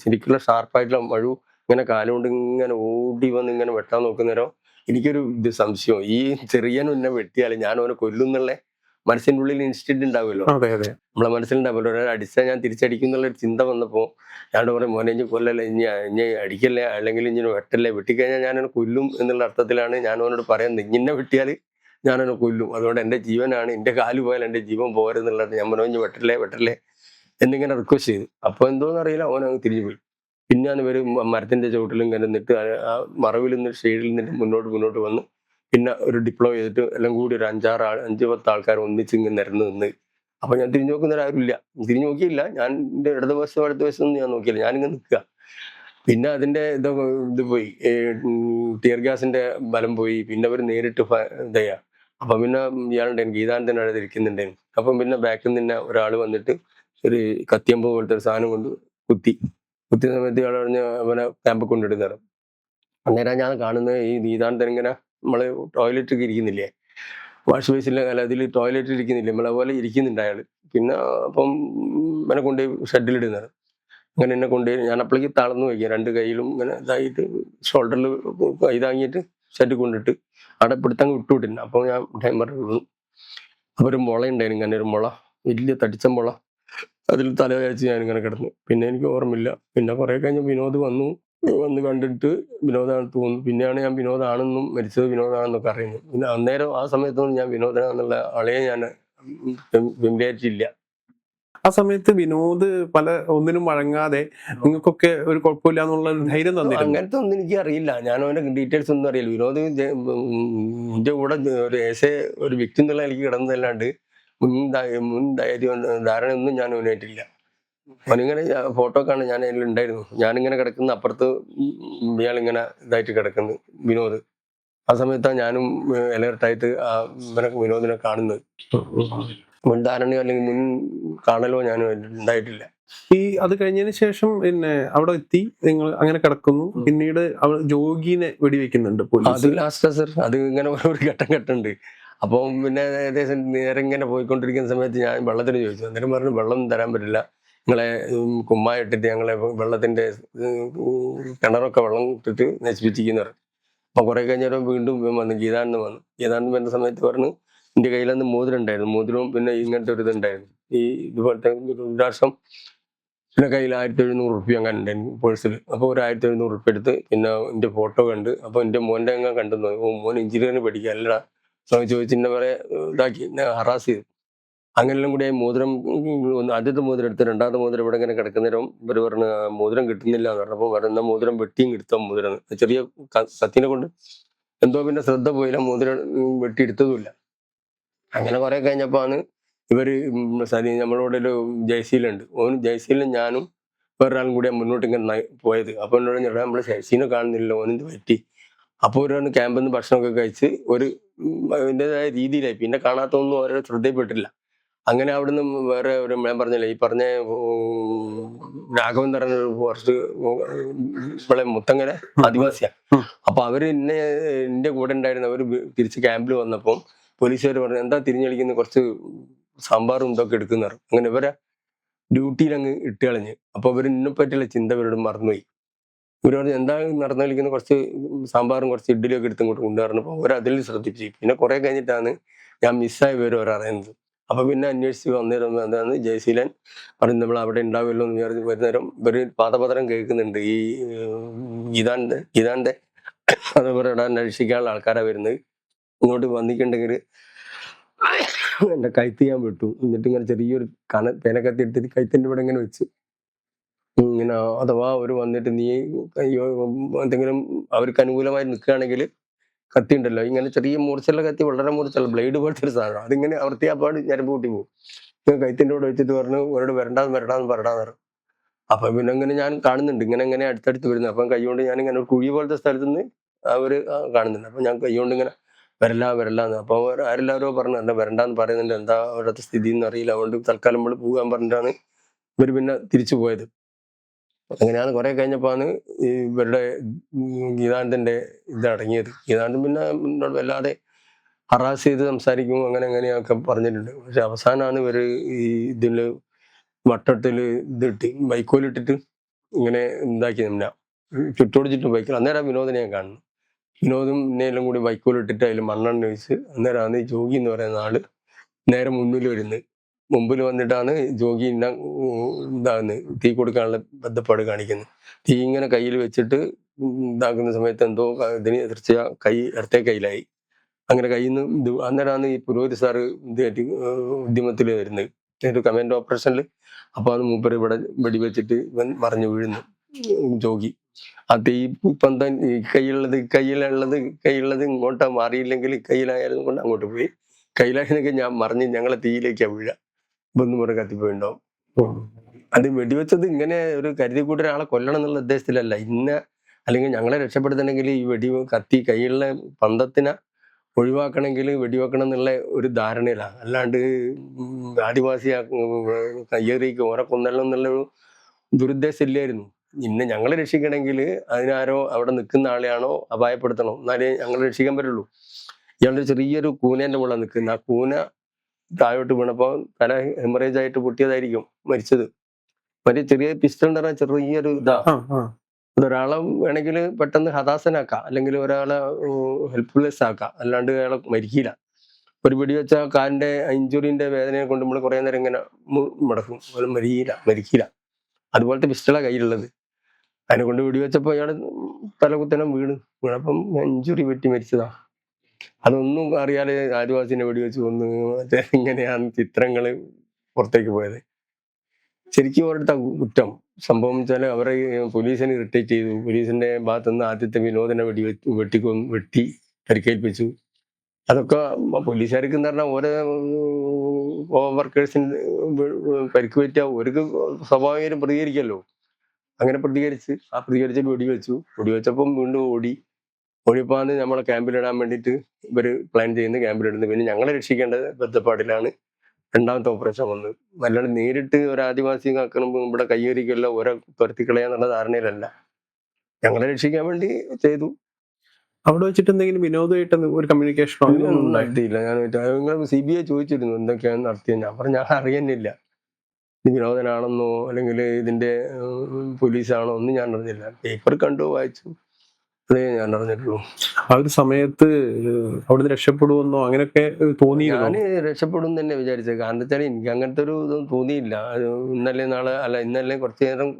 ശരിക്കുള്ള ഷാർപ്പായിട്ടുള്ള മഴു ഇങ്ങനെ കാലുകൊണ്ട് ഇങ്ങനെ ഓടി വന്ന് ഇങ്ങനെ വെട്ടാൻ നോക്കുന്നേരം എനിക്കൊരു സംശയം, ഈ ചെറിയനും എന്നെ വെട്ടിയാൽ ഞാൻ അവനെ കൊല്ലുന്നുള്ള മനസ്സിന്റെ ഉള്ളിൽ ഇൻസ്റ്റിന്റ് ഉണ്ടാവുമല്ലോ, നമ്മളെ മനസ്സിലുണ്ടാവുമല്ലോ, ഒരാൾ അടിച്ചാൽ ഞാൻ തിരിച്ചടിക്കും എന്നുള്ള ഒരു ചിന്ത വന്നപ്പോൾ ഞാൻ പറയും, മോനെ ഇനി കൊല്ലല്ലേ, ഇനി അടിക്കല്ലേ, അല്ലെങ്കിൽ ഇനി വെട്ടല്ലേ, വെട്ടിക്കഴിഞ്ഞാൽ ഞാൻ അവനെ കൊല്ലും എന്നുള്ള അർത്ഥത്തിലാണ് ഞാൻ അവനോട് പറയുന്നത്. ഇങ്ങനെ വെട്ടിയാൽ ഞാനവനെ കൊല്ലും, അതുകൊണ്ട് എൻ്റെ ജീവനാണ്, എൻ്റെ കാല് പോയാൽ എൻ്റെ ജീവൻ പോരുന്നുള്ളത്, ഞാൻ മനോഞ്ഞ് വെട്ടല്ലേ എന്നിങ്ങനെ റിക്വസ്റ്റ് ചെയ്തു. അപ്പോൾ എന്തോന്നറിയില്ല, അവനങ്ങ് തിരിഞ്ഞു പോയി. പിന്നെയാണ് ഇവർ മരത്തിന്റെ ചുവട്ടിലും ഇങ്ങനെ നിന്നിട്ട് ആ മറവിൽ നിന്ന് ഷെയ്ഡിൽ നിന്നിട്ട് മുന്നോട്ട് വന്ന് പിന്നെ ഒരു ഡിപ്ലോയ് ചെയ്തിട്ട് എല്ലാം കൂടി ഒരു 5-10 ആൾക്കാർ ഒന്നിച്ച് ഇങ്ങനെ നിരന്ന് നിന്ന്. അപ്പൊ ഞാൻ തിരിഞ്ഞു നോക്കുന്നവർ ആരുമില്ല, തിരിഞ്ഞു നോക്കിയില്ല, ഞാൻ എൻ്റെ ഇടതുവശം ഞാൻ നോക്കിയില്ല, ഞാനിങ്ങനെ നിൽക്കുക. പിന്നെ അതിന്റെ ഇത് പോയി, ടിയർ ഗ്യാസിന്റെ ബലം പോയി. പിന്നെ അവർ നേരിട്ട് ഇതയ്യാ. അപ്പം പിന്നെ ഇയാളുടെ ഗീതാനന്ദൻ അവിടെ ഇരിക്കുന്നുണ്ടായിരുന്നു. അപ്പം പിന്നെ ബാക്കിൽ നിന്ന് ഒരാൾ വന്നിട്ട് ഒരു കത്തിയമ്പ് പോലത്തെ ഒരു സാധനം കൊണ്ട് കുത്തിയ സമയത്ത് ഇയാൾ പറഞ്ഞ് അവനെ ക്യാമ്പിൽ കൊണ്ടിടുന്നത്. അന്നേരം ഞാൻ കാണുന്നത് ഈ ഗീതാനന്ദൻ ഇങ്ങനെ നമ്മള് ടോയ്ലറ്റൊക്കെ ഇരിക്കുന്നില്ലേ, വാഷ് ബേസിലെ അല്ല അതിൽ ടോയ്ലറ്റിൽ ഇരിക്കുന്നില്ലേ, നമ്മളെ പോലെ ഇരിക്കുന്നുണ്ട് അയാൾ. പിന്നെ അപ്പം ഇവനെ കൊണ്ട് ഷെഡിലിടുന്നത്. അങ്ങനെ എന്നെ കൊണ്ട് ഞാൻ അപ്പോഴേക്ക് തളർന്നു വയ്ക്കുക, 2 കൈയിലും ഇങ്ങനെ ഇതായിട്ട് ഷോൾഡറിൽ ഇതാങ്ങിയിട്ട് ഷെഡ് കൊണ്ടിട്ട് അവിടെ പിടുത്തങ്ങ് വിട്ടുവിട്ടില്ല. അപ്പോൾ ഞാൻ ടൈമർ വീണു. അപ്പോൾ ഒരു മുള ഉണ്ടായിരുന്നു, ഇങ്ങനെ ഒരു മുള, വലിയ തടിച്ച മുള, അതിൽ തല കഴിച്ച് ഞാനിങ്ങനെ കിടന്നു. പിന്നെ എനിക്ക് ഓർമ്മയില്ല. പിന്നെ കുറെ കഴിഞ്ഞ് വിനോദ് വന്ന് കണ്ടിട്ട് വിനോദാണ് തോന്നുന്നു. പിന്നെയാണ് ഞാൻ വിനോദാണെന്നും മരിച്ചത് വിനോദാണെന്നൊക്കെ അറിയുന്നത്. പിന്നെ അന്നേരം ആ സമയത്തൊന്നും ഞാൻ വിനോദനാന്നുള്ള ആളെ ഞാൻ വിചാരിച്ചില്ല. ആ സമയത്ത് വിനോദ് ഒന്നിനും വഴങ്ങാതെ നിങ്ങൾക്കൊക്കെ ഒരു കുഴപ്പമില്ല എന്നുള്ള ധൈര്യം തന്നിരുന്നു? അങ്ങനത്തെ ഒന്നും എനിക്ക് അറിയില്ല, ഞാൻ അവന്റെ ഡീറ്റെയിൽസ് ഒന്നും അറിയില്ല. വിനോദ് എന്റെ കൂടെ ഒരു വ്യക്തി എന്നുള്ള എനിക്ക് കിടന്നതല്ലാണ്ട് മുൻ ധാരണ ഒന്നും ഞാൻ അവനായിട്ടില്ല. അവനിങ്ങനെ ഫോട്ടോ കാണാൻ ഞാൻ അതിൽ ഉണ്ടായിരുന്നു. ഞാനിങ്ങനെ കിടക്കുന്ന അപ്പുറത്ത് ഇയാളിങ്ങനെ ഇതായിട്ട് കിടക്കുന്നു വിനോദ്. ആ സമയത്താണ് ഞാനും അലേർട്ടായിട്ട് വിനോദിനെ കാണുന്നത്. മുൻധാരണയോ അല്ലെങ്കിൽ മുൻ കാണലോ ഞാനും ഉണ്ടായിട്ടില്ല. അത് കഴിഞ്ഞതിന് ശേഷം പിന്നെ അവിടെ എത്തി, നിങ്ങൾ അങ്ങനെ കിടക്കുന്നു. പിന്നീട് ജോഗിനെ വെടിവെക്കുന്നുണ്ട് പോലീസ്. അത് ലാസ്റ്റ് സർ, അത് ഇങ്ങനെ ഒരു ഘട്ടമുണ്ട്. അപ്പം പിന്നെ ഏകദേശം നേരെ ഇങ്ങനെ പോയിക്കൊണ്ടിരിക്കുന്ന സമയത്ത് ഞാൻ വെള്ളത്തിന് ചോദിച്ചു. അന്നേരം പറഞ്ഞു വെള്ളം തരാൻ പറ്റില്ല, നിങ്ങളെ കുമ്മായിട്ടിട്ട് ഞങ്ങളെ വെള്ളത്തിന്റെ കിണറൊക്കെ വെള്ളം ഇട്ടിട്ട് നശിപ്പിച്ചിരിക്കുന്നവർ. അപ്പൊ കുറെ കഴിഞ്ഞാൽ വീണ്ടും വന്നു, ഗീതാനന്ദൻ വരുന്ന സമയത്ത് പറഞ്ഞു എൻ്റെ കയ്യിലന്ന് മോതിരം ഉണ്ടായിരുന്നു, മോതിരവും പിന്നെ ഇങ്ങനത്തെ ഒരു ഇതുണ്ടായിരുന്നു, ഈ ഇതുപോലത്തെ രുദ്രാക്ഷം. പിന്നെ കയ്യിൽ 1700 റുപ്യ അങ്ങനെ ഉണ്ടായിരുന്നു പേഴ്സിൽ. അപ്പോൾ ഒരു 1700 റുപ്യ എടുത്ത് പിന്നെ എൻ്റെ ഫോട്ടോ കണ്ട്. അപ്പോൾ എൻ്റെ മോൻ്റെ അങ്ങ് കണ്ടു, മോൻ എഞ്ചിനീയറിന് പഠിക്കുക അല്ലടാ ചോദിച്ച് എന്നെ പറയാ ഇതാക്കി, എന്നെ ഹറാസ് ചെയ്തു. അങ്ങനെല്ലാം കൂടി മോതിരം, ആദ്യത്തെ മോതിരം എടുത്ത്, രണ്ടാമത്തെ മോതിരം ഇവിടെ ഇങ്ങനെ കിടക്കുന്നേരം ഇവർ പറഞ്ഞ് മോതിരം കിട്ടുന്നില്ല എന്ന് പറഞ്ഞപ്പോൾ വരുന്ന മോതിരം വെട്ടിയും എടുത്ത മോതിരം, ചെറിയ കത്തിനെ കൊണ്ട് എന്തോ പിന്നെ ശ്രദ്ധ പോയില്ല, മോതിരം വെട്ടിയെടുത്തതുമില്ല. അങ്ങനെ കുറെ കഴിഞ്ഞപ്പോ ആണ് ഇവര് നമ്മളോട് ഒരു ജയ്സീലുണ്ട്, ജയ്സീലും ഞാനും വേറൊരാളും കൂടി മുന്നോട്ട് ഇങ്ങനെ പോയത്. അപ്പൊ എന്നോട് നമ്മള് ജയ്സീനെ കാണുന്നില്ല, ഓനെന്ത് പറ്റി? അപ്പോൾ ഒരു ക്യാമ്പിൽ നിന്ന് ഭക്ഷണമൊക്കെ കഴിച്ച് ഒരു അതിൻ്റെതായ രീതിയിലായി. പിന്നെ കാണാത്തൊന്നും ഓരോ ശ്രദ്ധയിൽപ്പെട്ടില്ല. അങ്ങനെ അവിടുന്ന് വേറെ ഒരു, ഞാൻ പറഞ്ഞില്ലേ ഈ പറഞ്ഞ രാഘവൻ പറഞ്ഞ ഒരു ഫോറസ്റ്റ് ഇവിടെ മുത്തങ്ങര ആദിവാസിയാ. അപ്പൊ അവര് എന്റെ കൂടെ ഉണ്ടായിരുന്ന അവര് തിരിച്ച് ക്യാമ്പിൽ വന്നപ്പോൾ പോലീസുകാർ പറഞ്ഞു എന്താ തിരിഞ്ഞളിക്കുന്ന, കുറച്ച് സാമ്പാറും ഇതൊക്കെ എടുക്കുന്നവർ. അങ്ങനെ ഇവരെ ഡ്യൂട്ടിയിൽ അങ്ങ് ഇട്ട് കളഞ്ഞ്. അപ്പൊ ഇവർ എന്നെ പറ്റിയുള്ള ചിന്ത ഇവരോട് മറന്നുപോയി. ഇവർ പറഞ്ഞു എന്താ നടന്നു കളിക്കുന്ന, കുറച്ച് സാമ്പാറും കുറച്ച് ഇഡ്ഡലിയൊക്കെ എടുത്ത് ഇങ്ങോട്ട് കൊണ്ടുവരുന്നപ്പോൾ അവർ അതിൽ ശ്രദ്ധിച്ചു. പിന്നെ കുറെ കഴിഞ്ഞിട്ടാണ് ഞാൻ മിസ്സായ വിവരം അറിയുന്നത്. അപ്പൊ പിന്നെ അന്വേഷിച്ച് വന്നേരം എന്താണ് ജയശീലൻ പറഞ്ഞു നമ്മൾ അവിടെ ഉണ്ടാവുമല്ലോ എന്ന് വിചാരിച്ച് വരുന്നേരം ഇവര് പാദപത്രം കേൾക്കുന്നുണ്ട്. ഈ ഗീതാന്റെ അത് ഇവരുടെ അന്വേഷിക്കാനുള്ള ആൾക്കാരാണ് വരുന്നത്. ഇങ്ങോട്ട് വന്നിട്ടുണ്ടെങ്കിൽ എൻ്റെ കഴുത്ത് ഞാൻ വിട്ടു. എന്നിട്ട് ഇങ്ങനെ ചെറിയൊരു പേനക്കത്തി എടുത്തിട്ട് കഴുത്തിൻ്റെ ഇവിടെ ഇങ്ങനെ വെച്ച് ഇങ്ങനെ അഥവാ ഒരു വന്നിട്ട് നീ അയ്യോ എന്തെങ്കിലും അവർക്ക് അനുകൂലമായി നിൽക്കുകയാണെങ്കിൽ കത്തി ഉണ്ടല്ലോ ഇങ്ങനെ ചെറിയ മൂർച്ചുള്ള കത്തി, വളരെ മൂർച്ചുള്ള ബ്ലേഡ് പോലത്തെ ഒരു സാധനം, അതിങ്ങനെ വൃത്തിയാപ്പാട് ഞരമ്പ് കൂട്ടി പോകും. ഇങ്ങനെ കഴുത്തിൻ്റെ കൂടെ വെച്ചിട്ട് പറഞ്ഞു അവരോട് വരണ്ടാന്ന് പറഞ്ഞു. അപ്പൊ പിന്നെ ഇങ്ങനെ ഞാൻ കാണുന്നുണ്ട് ഇങ്ങനെ അടുത്തടുത്ത് വരുന്നത്. അപ്പം കൈകൊണ്ട് ഞാൻ ഇങ്ങനെ ഒരു കുഴി പോലത്തെ സ്ഥലത്ത് നിന്ന് അവര് കാണുന്നുണ്ട്. അപ്പൊ ഞാൻ കൈകൊണ്ട് ഇങ്ങനെ വരല്ലാന്ന്. അപ്പൊ ആരെല്ലാവരോ പറഞ്ഞു എന്താ വരണ്ടാന്ന് പറയുന്നുണ്ട്, എന്താ അവിടുത്തെ സ്ഥിതി എന്ന് അറിയില്ല, അതുകൊണ്ട് തൽക്കാലം നമ്മൾ പോകാൻ പറഞ്ഞിട്ടാണ് ഇവര് പിന്നെ തിരിച്ചു പോയത്. അങ്ങനെയാണ് കുറെ കഴിഞ്ഞപ്പോഴാണ് ഈ ഇവരുടെ ഗീതാനന്ദന്റെ ഇത് അടങ്ങിയത്. ഗീതാനന്ദൻ പിന്നെ എന്നോട് വല്ലാതെ ഹറാസ് ചെയ്ത് സംസാരിക്കും, അങ്ങനെയൊക്കെ പറഞ്ഞിട്ടുണ്ട്. പക്ഷെ അവസാനമാണ് ഇവര് ഈ ഇതില് വട്ടത്തില് ഇതിട്ട് വൈക്കോലിട്ടിട്ട് ഇങ്ങനെ ഉണ്ടാക്കി നിന്ന ചുറ്റോട് ചുറ്റും വൈക്കോൽ. അന്നേരം വിനോദിനെ ഞാൻ കാണുന്നു. വിനോദും ഇന്നെല്ലാം കൂടി വൈക്കോലിട്ടിട്ട് അതിൽ മണ്ണെണ്ണ ഒഴിച്ച് അന്നേരമാണ് ഈ ജോഗി എന്ന് പറയുന്ന ആള് നേരെ മുന്നിൽ വരുന്നത്. മുമ്പിൽ വന്നിട്ടാണ് ജോഗി ഇതാകുന്നത്, തീ കൊടുക്കാനുള്ള ബന്ധപ്പാട് കാണിക്കുന്നത്. തീ ഇങ്ങനെ കയ്യിൽ വെച്ചിട്ട് ഇതാക്കുന്ന സമയത്ത് എന്തോ ഇതിന് തീർച്ചയായും കൈ ഇടത്തെ കയ്യിലായി. അങ്ങനെ കയ്യിൽ നിന്ന് ഇത് അന്നേരമാണ് ഈ പുരോഹിത് സാറ് ഇതായിട്ട് ഉദ്യമത്തിൽ വരുന്നത്, ഒരു കമാൻഡോ ഓപ്പറേഷനിൽ. അപ്പൊ അത് മൂപ്പര് ഇവിടെ വെടിവെച്ചിട്ട് ഇവൻ മറിഞ്ഞു വീഴുന്നു ജോഗി. ആ തീ പന്തൻ ഈ കയ്യിലുള്ളത് ഇങ്ങോട്ടാ മാറിയില്ലെങ്കിൽ കയ്യിലായാലും കൊണ്ട് അങ്ങോട്ട് പോയി. കയ്യിലായിരുന്നെങ്കിൽ ഞാൻ മറിഞ്ഞ് ഞങ്ങളെ തീയിലേക്കാ വീഴ, ഇപ്പൊന്നും പറഞ്ഞ് കത്തിപ്പോയിണ്ടാവും. അത് വെടിവെച്ചത് ഇങ്ങനെ ഒരു കരുതി കൂട്ടി ഒരാളെ കൊല്ലണം എന്നുള്ള ഉദ്ദേശത്തിലല്ല. അല്ലെങ്കിൽ ഞങ്ങളെ രക്ഷപ്പെടുത്തണമെങ്കിൽ ഈ കത്തി കയ്യിലുള്ള പന്തത്തിനെ ഒഴിവാക്കണമെങ്കിൽ വെടിവെക്കണം എന്നുള്ള ഒരു ധാരണയിലാണ്. അല്ലാണ്ട് ആദിവാസിയാ കയ്യേറിക്ക് ഓരെ കൊന്നല്ലോ എന്നുള്ളൊരു ദുരുദ്ദേശം ഇല്ലായിരുന്നു. ഞങ്ങളെ രക്ഷിക്കണമെങ്കിൽ അതിനാരോ അവിടെ നിൽക്കുന്ന ആളെയാണോ അപായപ്പെടുത്തണം, എന്നാലേ ഞങ്ങളെ രക്ഷിക്കാൻ പറ്റുള്ളൂ. ഇയാളുടെ ചെറിയൊരു കൂനേന്റെ മുകളിൽ നിൽക്കുന്ന ആ കൂന താഴോട്ട് വീണപ്പോൾ തല ഹെമറേജ് ആയിട്ട് പൊട്ടിയതായിരിക്കും മരിച്ചത്. മറ്റേ ചെറിയ പിസ്റ്റൾ എന്ന് പറഞ്ഞാൽ ചെറിയൊരു ഇതാ. ഒരാളെ വേണമെങ്കിൽ പെട്ടെന്ന് ഹതാശനാക്കാം, അല്ലെങ്കിൽ ഒരാളെ ഹെൽപ്ലെസ് ആക്കാം, അല്ലാണ്ട് അയാളെ മരിക്കില്ല. ഒരു വെടിവെച്ച കാലിന്റെ ഇഞ്ചുറിന്റെ വേദനയെ കൊണ്ട് നമ്മൾ കുറെ നേരം ഇങ്ങനെ മുടക്കും, മരിക്കില്ല. അതുപോലത്തെ പിസ്റ്റളാ കയ്യിലുള്ളത്. അതിനെ കൊണ്ട് വെടിവെച്ചപ്പോ അയാള് തലകുത്തനം വീണപ്പം ഇഞ്ചുറി പറ്റി മരിച്ചതാ. അതൊന്നും അറിയാതെ ആദിവാസിനെ വെടിവെച്ച് കൊന്ന് മറ്റേ ഇങ്ങനെയാണ് ചിത്രങ്ങള് പുറത്തേക്ക് പോയത്. ശരിക്കും അവരുടെ കുറ്റം സംഭവം വെച്ചാൽ അവരെ പോലീസിനെ ഇറിറ്റേറ്റ് ചെയ്തു. പോലീസിന്റെ ഭാഗത്തുനിന്ന് ആദ്യത്തെ വിനോദനെ വെട്ടി പരിക്കേൽപ്പിച്ചു. അതൊക്കെ പോലീസുകാർക്ക് എന്ന് പറഞ്ഞാൽ ഓരോ വർക്കേഴ്സിന് പരിക്ക് പറ്റിയ ഒരു സ്വാഭാവികം പ്രതികരിക്കല്ലോ. അങ്ങനെ പ്രതികരിച്ചിട്ട് വെടിവെച്ചപ്പം വീണ്ടും ഓടിയപ്പോഴാണ് നമ്മളെ ക്യാമ്പിലിടാൻ വേണ്ടിയിട്ട് ഇവര് പ്ലാൻ ചെയ്യുന്നത്, ക്യാമ്പിലിടുന്നത്. പിന്നെ ഞങ്ങളെ രക്ഷിക്കേണ്ട ബന്ധപ്പാടിലാണ് രണ്ടാമത്തെ ഓപ്പറേഷൻ വന്നത്. അല്ലാണ്ട് നേരിട്ട് ഒരു ആദിവാസി ആക്കണമ്പോൾ ഇവിടെ കയ്യേറിക്കല്ല ഓരോ തുരത്തിക്കളയാന്നുള്ള ധാരണയിലല്ല, ഞങ്ങളെ രക്ഷിക്കാൻ വേണ്ടി ചെയ്തു. അവിടെ വെച്ചിട്ട് എന്തെങ്കിലും വിനോദമായിട്ട് ഒരു കമ്മ്യൂണിക്കേഷനോ ഒന്നും നടത്തിയില്ല. ഞാൻ CBI ചോദിച്ചിരുന്നു എന്തൊക്കെയാണ് നടത്തിയത്. ഞാൻ പറഞ്ഞു ഞാൻ അറിയുന്നില്ല, ഇത് വിനോദനാണെന്നോ അല്ലെങ്കിൽ ഇതിന്റെ പോലീസാണോ ഒന്നും ഞാൻ അറിഞ്ഞില്ല. പേപ്പർ കണ്ടു, വായിച്ചു, അതേ ഞാൻ അറിഞ്ഞിട്ടുള്ളൂ. ആ ഒരു സമയത്ത് അവിടുന്ന് രക്ഷപ്പെടുമെന്നോ അങ്ങനെയൊക്കെ തോന്നിയിരുന്നു? ഞാൻ രക്ഷപ്പെടും തന്നെ വിചാരിച്ചത്. കാരണം എന്താ വെച്ചാൽ എനിക്ക് അങ്ങനത്തെ ഒരു ഇതൊന്നും തോന്നിയില്ല. ഇന്നലെ കുറച്ചു നേരം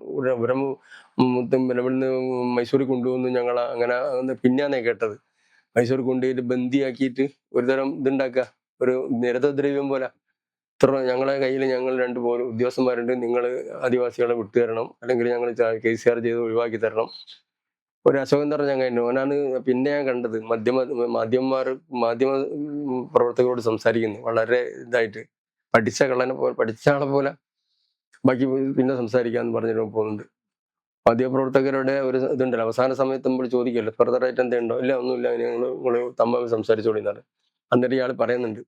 ഇവിടുന്ന് മൈസൂരിൽ കൊണ്ടുവന്നു ഞങ്ങളെ. അങ്ങനെ പിന്നെയാണേ കേട്ടത്, മൈസൂർ കൊണ്ടുപോയിട്ട് ബന്ദിയാക്കിയിട്ട് ഒരു തരം ഇതുണ്ടാക്കുക, ഒരു നിരതദ്രവ്യം പോലെ. ഞങ്ങളെ കയ്യിൽ ഞങ്ങൾ 2 ഉദ്യോഗസ്ഥന്മാരുണ്ട്, നിങ്ങൾ ആദിവാസികളെ വിട്ടുതരണം, അല്ലെങ്കിൽ ഞങ്ങൾ KCR ചെയ്ത് ഒഴിവാക്കി തരണം. ഒരു അശോകൻ എന്ന് പറഞ്ഞ ചങ്ങായി, ഓനാണ് പിന്നെ ഞാൻ കണ്ടത് മാധ്യമ പ്രവർത്തകരോട് സംസാരിക്കുന്നു വളരെ ഇതായിട്ട്, പഠിച്ച ആളെ പോലെ ബാക്കി പിന്നെ സംസാരിക്കാന്ന് പറഞ്ഞിട്ട് പോകുന്നുണ്ട്. മാധ്യമപ്രവർത്തകരുടെ ഒരു ഇതുണ്ടല്ലോ, അവസാന സമയത്ത് നമ്മൾ ചോദിക്കല്ലോ ഫർദർ ആയിട്ട് എന്തുണ്ടോ, ഇല്ല ഒന്നുമില്ല, നിങ്ങൾ തമ്മിൽ സംസാരിച്ചോളിന്നാണ്. അന്നേരം ഇയാൾ പറയുന്നുണ്ട്,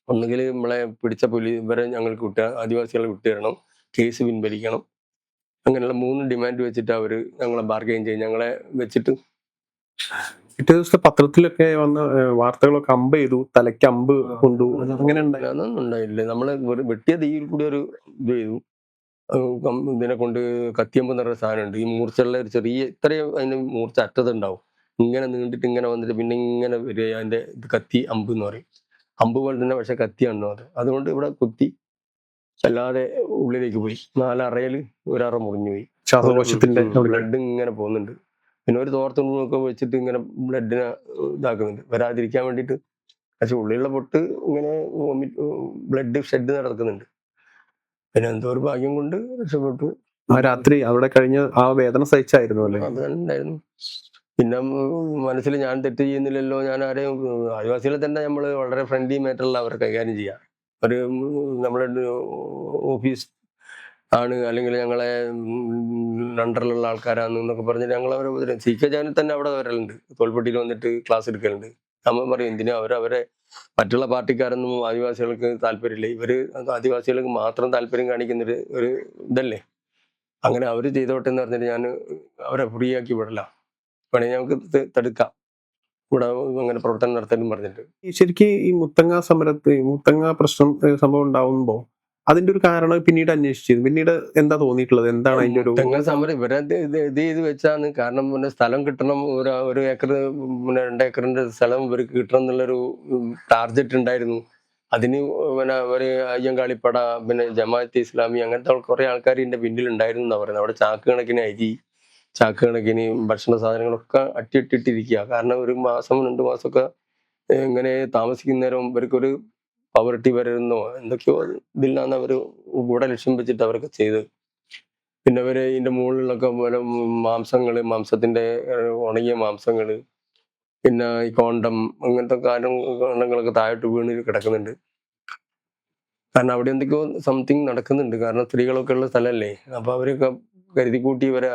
ഒന്നുകിൽ നമ്മളെ പിടിച്ച ഇവരെ ഞങ്ങൾക്ക് ആദിവാസികളെ വിട്ടുതരണം, കേസ് പിൻവലിക്കണം, അങ്ങനെയുള്ള 3 ഡിമാൻഡ് വെച്ചിട്ട് അവര് ഞങ്ങളെ ബാർഗെയിൻ ചെയ്യും, ഞങ്ങളെ വെച്ചിട്ട്. പിറ്റേ ദിവസത്തെ പത്രത്തിലൊക്കെ വന്ന വാർത്തകളൊക്കെ അമ്പ് ചെയ്തു, തലയ്ക്ക് അമ്പ് കൊണ്ടു, അങ്ങനെ അതൊന്നും ഉണ്ടായില്ല. നമ്മള് വെട്ടിയ തീയിൽ കൂടി ഒരു ഇത് ചെയ്തു. ഇതിനെ കൊണ്ട് കത്തിയമ്പ് എന്ന് പറഞ്ഞ സാധനമുണ്ട്, ഈ മൂർച്ചയുള്ള ഒരു ചെറിയ ഇത്രയും അതിന് മൂർച്ച അറ്റതുണ്ടാവും, ഇങ്ങനെ നീണ്ടിട്ട് ഇങ്ങനെ വന്നിട്ട് പിന്നെ ഇങ്ങനെ വരിക. അതിന്റെ കത്തി അമ്പ് എന്ന് പറയും. അമ്പ് പോലെ തന്നെ, പക്ഷെ കത്തിയാണോ അത്. അതുകൊണ്ട് ഇവിടെ കുത്തി അല്ലാതെ ഉള്ളിലേക്ക് പോയി. 4 അറയില് ഒരറ മുറിഞ്ഞു പോയി. ശ്വാസകോശത്തിന്റെ ബ്ലഡ് ഇങ്ങനെ പോകുന്നുണ്ട്. പിന്നെ ഒരു തോർത്തുണൊക്കെ വെച്ചിട്ട് ഇങ്ങനെ ബ്ലഡിനെ ഇതാക്കുന്നുണ്ട്, വരാതിരിക്കാൻ വേണ്ടിയിട്ട്. പക്ഷെ ഉള്ളിലുള്ള പൊട്ട് ഇങ്ങനെ ബ്ലഡ് ഷെഡ് നടക്കുന്നുണ്ട്. പിന്നെ എന്തോ ഒരു ഭാഗ്യം കൊണ്ട് രക്ഷപ്പെട്ടു. ആ രാത്രി അവിടെ കഴിഞ്ഞ് ആ വേദന സഹിച്ചായിരുന്നു അല്ലേ? അത് ഉണ്ടായിരുന്നു. പിന്നെ മനസ്സിൽ ഞാൻ തെറ്റ് ചെയ്യുന്നില്ലല്ലോ, ഞാൻ ആരെയും ആദിവാസികളെ തന്നെ നമ്മൾ വളരെ ഫ്രണ്ട്ലി മാറ്ററുള്ള അവരെ കൈകാര്യം ചെയ്യുക. ഒരു നമ്മുടെ ഓഫീസ് ആണ്, അല്ലെങ്കിൽ ഞങ്ങളെ അണ്ടറിലുള്ള ആൾക്കാരാണെന്നൊക്കെ പറഞ്ഞിട്ട് ഞങ്ങൾ അവരെ ഉപദ്രവം. സി കെ ജാനിൽ തന്നെ അവിടെ വരലുണ്ട്, തോൽപ്പെട്ടിയിൽ വന്നിട്ട് ക്ലാസ് എടുക്കലുണ്ട്. നമ്മൾ പറയും എന്തിനാ അവരെ മറ്റുള്ള പാർട്ടിക്കാരൊന്നും ആദിവാസികൾക്ക് താല്പര്യമില്ല, ഇവര് ആദിവാസികൾക്ക് മാത്രം താല്പര്യം കാണിക്കുന്നൊരു ഒരു ഇതല്ലേ, അങ്ങനെ അവർ ചെയ്തോട്ടെ എന്ന് പറഞ്ഞിട്ട് ഞാൻ അവരെ ഫ്രീ ആക്കി വിടല. വേണമെങ്കിൽ നമുക്ക് തടുക്കാം ഇവിടെ അങ്ങനെ പ്രവർത്തനം നടത്താനും പറഞ്ഞിട്ട്. ശരിക്കും ഈ മുത്തങ്ങ പ്രശ്നം സംഭവം ഉണ്ടാവുമ്പോ അതിന്റെ ഒരു കാരണം പിന്നീട് അന്വേഷിച്ചിരുന്നു. പിന്നീട് എന്താ തോന്നിയിട്ടുള്ളത്, എന്താണ് അതിന്റെ ഒരു തെങ്ങ് സമരം ഇവരെ ഇത് ചെയ്ത് വെച്ചാണ്. കാരണം പിന്നെ സ്ഥലം കിട്ടണം, ഒരു ഏക്കർ പിന്നെ 2 ഏക്കറിന്റെ സ്ഥലം ഇവർക്ക് കിട്ടണം എന്നുള്ളൊരു ടാർഗറ്റ് ഉണ്ടായിരുന്നു. അതിന് പിന്നെ ഒരു അയ്യങ്കാളിപ്പട, പിന്നെ ജമാഅത്തെ ഇസ്ലാമി, അങ്ങനത്തെ കുറെ ആൾക്കാർ ഇതിന്റെ പിന്നിൽ ഉണ്ടായിരുന്നു എന്നാ പറയുന്നത്. അവിടെ ചാക്ക് കണക്കിന് അരി, ചാക്ക് കണക്കിന് ഭക്ഷണ സാധനങ്ങളൊക്കെ അട്ടിയിട്ടിട്ടിരിക്കുക. കാരണം ഒരു മാസം 2 മാസമൊക്കെ ഇങ്ങനെ താമസിക്കുന്നേരം ഇവർക്കൊരു പവർട്ടി വരുന്നോ എന്തൊക്കെയോ ഇതില്ലാന്ന് അവർ കൂടെ ലക്ഷ്യം വെച്ചിട്ട് അവരൊക്കെ ചെയ്ത്. പിന്നെ അവര് ഇതിന്റെ മുകളിലൊക്കെ പോലെ മാംസത്തിന്റെ ഉണങ്ങിയ മാംസങ്ങള്, പിന്നെ ഈ കോണ്ടം, അങ്ങനത്തെ കാരണങ്ങളൊക്കെ താഴോട്ട് വീണ് കിടക്കുന്നുണ്ട്. കാരണം അവിടെ എന്തൊക്കെയോ സംതിങ് നടക്കുന്നുണ്ട്. കാരണം സ്ത്രീകളൊക്കെ ഉള്ള സ്ഥലമല്ലേ, അപ്പൊ അവരൊക്കെ കരുതിക്കൂട്ടി ഇവരെ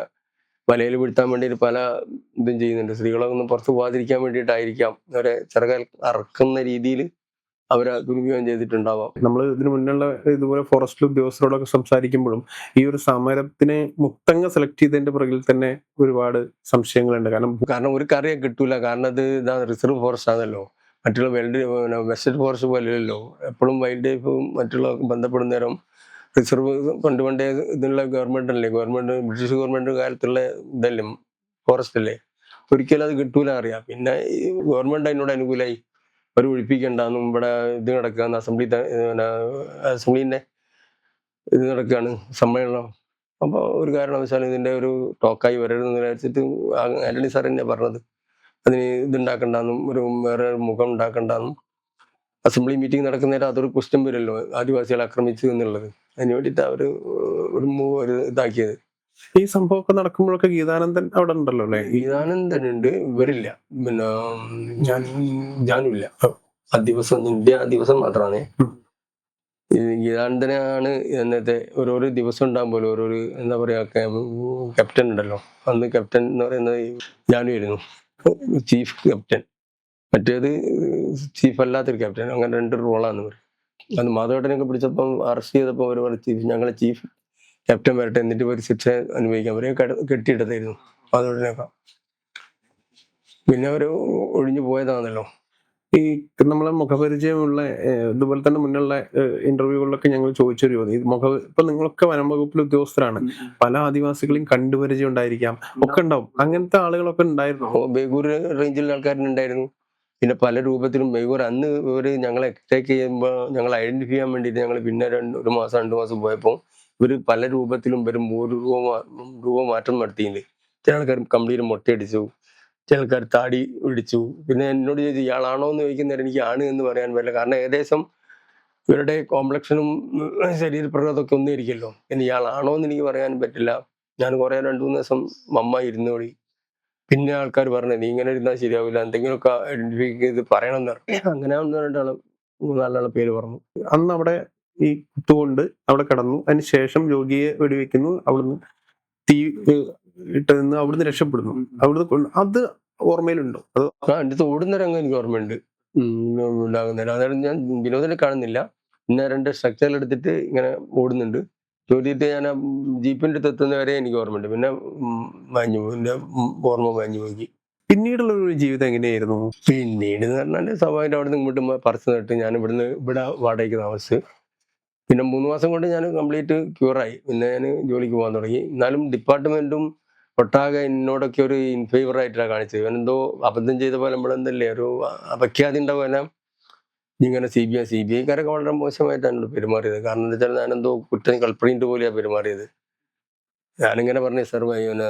വലയിൽ വീഴ്ത്താൻ വേണ്ടിയിട്ട് പല ഇതും ചെയ്യുന്നുണ്ട്. സ്ത്രീകളൊക്കെ ഒന്ന് പുറത്ത് പോകാതിരിക്കാൻ വേണ്ടിയിട്ടായിരിക്കാം അവരെ ചിറകൽ അറക്കുന്ന രീതിയിൽ അവരെ ദുരുപയോഗം ചെയ്തിട്ടുണ്ടാവാം. നമ്മൾ ഇതിനു മുന്നുള്ള ഇതുപോലെ ഫോറസ്റ്റ് ഉദ്യോഗസ്ഥരോടൊക്കെ സംസാരിക്കുമ്പോഴും ഈ ഒരു സമരത്തിനെ മുത്തങ്ങ സെലക്ട് ചെയ്തതിന്റെ പുറകിൽ തന്നെ ഒരുപാട് സംശയങ്ങളുണ്ട്. കാരണം ഒരു കറിയെ കിട്ടൂല. കാരണം ഇത് ഇതാ റിസർവ് ഫോറസ്റ്റ് ആണല്ലോ, മറ്റുള്ള വെസ്റ്റേൺ ഫോറസ്റ്റ് പോലെയല്ലോ. എപ്പോഴും വൈൽഡ് ലൈഫും മറ്റുള്ള ബന്ധപ്പെടുന്ന നേരം റിസർവ് പണ്ടേ ഇതിനുള്ള ഗവൺമെന്റ് അല്ലേ, ബ്രിട്ടീഷ് ഗവൺമെന്റ് കാലത്തുള്ള ഇതല്ലേ ഫോറസ്റ്റ് അല്ലേ, ഒരിക്കലും അത് കിട്ടൂല അറിയാം. പിന്നെ ഈ ഗവൺമെന്റ് അതിനോട് അനുകൂലമായി അവർ ഒഴിപ്പിക്കണ്ടെന്നും ഇവിടെ ഇത് നടക്കുകയാണ്, അസംബ്ലിന്റെ ഇത് നടക്കുകയാണ്, സമ്മേളനം. അപ്പോൾ ഒരു കാരണവശാലും ഇതിന്റെ ഒരു ടോക്കായി വരരുതെന്ന് വിചാരിച്ചിട്ട് ആന്റണി സാർ തന്നെയാണ് പറഞ്ഞത് അതിന് ഇതുണ്ടാക്കണ്ടെന്നും വേറെ മുഖം ഉണ്ടാക്കണ്ടെന്നും. അസംബ്ലി മീറ്റിംഗ് നടക്കുന്നേരം അതൊരു ക്വസ്റ്റ്യൻ വരുമല്ലോ, ആദിവാസികളെ ആക്രമിച്ചു എന്നുള്ളത്. അതിന് വേണ്ടിയിട്ട് അവർ ഒരു ഇതാക്കിയത്. ഈ സംഭവമൊക്കെ നടക്കുമ്പോഴൊക്കെ ഗീതാനന്ദൻ അവിടെ ഉണ്ടല്ലോ അല്ലെ? ഗീതാനന്ദൻ ഉണ്ട്, ഇവരില്ല. പിന്നെ ഞാനുമില്ല ആ ദിവസം. ഇന്ത്യ ആ ദിവസം മാത്രമാണ്. ഗീതാനന്ദനാണ് ഇന്നത്തെ ഓരോരോ ദിവസം ഉണ്ടാകുമ്പോൾ ഓരോരു എന്താ പറയാ ക്യാപ്റ്റൻ ഉണ്ടല്ലോ. അന്ന് ക്യാപ്റ്റൻ എന്ന് പറയുന്നത് ഞാനുമായിരുന്നു, ചീഫ് ക്യാപ്റ്റൻ. മറ്റേത് ചീഫ് അല്ലാത്തൊരു ക്യാപ്റ്റൻ. അങ്ങനെ 2 റോളാണ് ഇവർ. അത് മാധവേട്ടനൊക്കെ പിടിച്ചപ്പം അറസ്റ്റ് ചെയ്തപ്പോൾ അവർ പറഞ്ഞു ഞങ്ങളെ ചീഫ് ക്യാപ്റ്റൻ വരട്ടെ, എന്നിട്ട് ഒരു ശിക്ഷ അനുഭവിക്കാം. അവരെ കെട്ടിയിട്ടതായിരുന്നു മാധവേട്ടനൊക്കെ. പിന്നെ അവർ ഒഴിഞ്ഞു പോയതാണല്ലോ. ഈ നമ്മളെ മുഖപരിചയമുള്ള ഇതുപോലെ തന്നെ മുന്നുള്ള ഇന്റർവ്യൂകളിലൊക്കെ ഞങ്ങൾ ചോദിച്ചൊരു ഇപ്പൊ നിങ്ങളൊക്കെ വനം വകുപ്പിലെ ഉദ്യോഗസ്ഥരാണ്, പല ആദിവാസികളെയും കണ്ടുപരിചയം ഉണ്ടായിരിക്കാം, ഒക്കെ ഉണ്ടാവും. അങ്ങനത്തെ ആളുകളൊക്കെ ഉണ്ടായിരുന്നു. ബേഗൂർ റേഞ്ചിലുള്ള ആൾക്കാരുണ്ടായിരുന്നു. പിന്നെ പല രൂപത്തിലും ബേഗൂർ അന്ന് ഇവർ ഞങ്ങളെ അറ്റാക്ക് ചെയ്യുമ്പോൾ ഞങ്ങൾ ഐഡന്റിഫൈ ചെയ്യാൻ വേണ്ടിയിട്ട് ഞങ്ങൾ പിന്നെ 2 മാസം പോയപ്പോൾ ഇവർ പല രൂപത്തിലും വരും രൂപമാറ്റം നടത്തിയിട്ടുണ്ട്. ചില ആൾക്കാർ കംപ്ലീറ്റ് മൊട്ടയടിച്ചു, ചില ആൾക്കാർ താടി പിടിച്ചു. പിന്നെ എന്നോട് ചോദിച്ചു ഇയാളാണോ എന്ന് ചോദിക്കുന്നേരം എനിക്ക് ആണ് എന്ന് പറയാൻ പറ്റില്ല. കാരണം ഏകദേശം ഇവരുടെ കോംപ്ലക്ഷനും ശരീരപ്രകൃതമൊക്കെ ഒന്നും ഇരിക്കുമല്ലോ. പിന്നെ ഇയാളാണോ എന്ന് എനിക്ക് പറയാൻ പറ്റില്ല. ഞാൻ കുറെ 2-3 ദിവസം മമ്മ ഇരുന്നോളി. പിന്നെ ആൾക്കാർ പറഞ്ഞു നീ ഇങ്ങനെ ഇരുന്നാൽ ശരിയാവില്ല, എന്തെങ്കിലുമൊക്കെ ഐഡന്റിഫൈ ചെയ്ത് പറയണം എന്ന് പറഞ്ഞു. അങ്ങനെ 1-2 പേര് പറഞ്ഞു. അന്ന് അവിടെ ഈ കുത്തുകൊണ്ട് അവിടെ കിടന്നു. അതിന് ശേഷം യോഗിയെ വെടിവെക്കുന്നു, അവിടുന്ന് തീ ഇട്ട് നിന്ന് അവിടുന്ന് രക്ഷപ്പെടുന്നു. അത് ഓർമ്മയിലുണ്ടോ? അത് അടുത്ത് ഓടുന്ന രംഗം എനിക്ക് ഓർമ്മയുണ്ട്. ഉണ്ടാകുന്നേരം അതായത് ഞാൻ വിനോദിനെ കാണുന്നില്ല. പിന്നെ 2 സ്ട്രക്ചറിൽ എടുത്തിട്ട് ഇങ്ങനെ ഓടുന്നുണ്ട്. ചോദിച്ചിട്ട് ഞാൻ ജീപ്പിന്റെ അടുത്ത് എത്തുന്നവരെ എനിക്ക് ഓർമ്മയുണ്ട്. പിന്നെ മാഞ്ഞു പോയി, എന്റെ ഓർമ്മ മാഞ്ഞു പോയി. പിന്നീടുള്ള ഒരു ജീവിതം എങ്ങനെയായിരുന്നു? പിന്നീട് എന്ന് പറഞ്ഞാൽ സ്വാഭാവികമായിട്ട് അവിടെ നിന്ന് ഇങ്ങോട്ട് പറിച്ചു നട്ട് ഞാൻ ഇവിടെ വാടകയ്ക്ക് താമസിച്ച്. പിന്നെ 3 മാസം കൊണ്ട് ഞാൻ കംപ്ലീറ്റ് ക്യൂറായി. പിന്നെ ഞാൻ ജോലിക്ക് പോകാൻ തുടങ്ങി. എന്നാലും ഡിപ്പാർട്ട്മെന്റും ഒട്ടാകെ എന്നോടൊക്കെ ഒരു ഇൻഫേവർ ആയിട്ടാണ് കാണിച്ചത്. ഇവനെന്തോ അബദ്ധം ചെയ്ത പോലെ നമ്മളെന്തല്ലേ ഒരു അപഖ്യാതി ഉണ്ടാവുക. ഇങ്ങനെ സി ബി ഐക്കാരൊക്കെ വളരെ മോശമായിട്ടാണ് പെരുമാറിയത്. കാരണം എന്താ വെച്ചാൽ ഞാനെന്തോ കുറ്റം കൾപ്രിന്റ് പോലെയാണ് പെരുമാറിയത്. ഞാനിങ്ങനെ പറഞ്ഞു സാർ പിന്നെ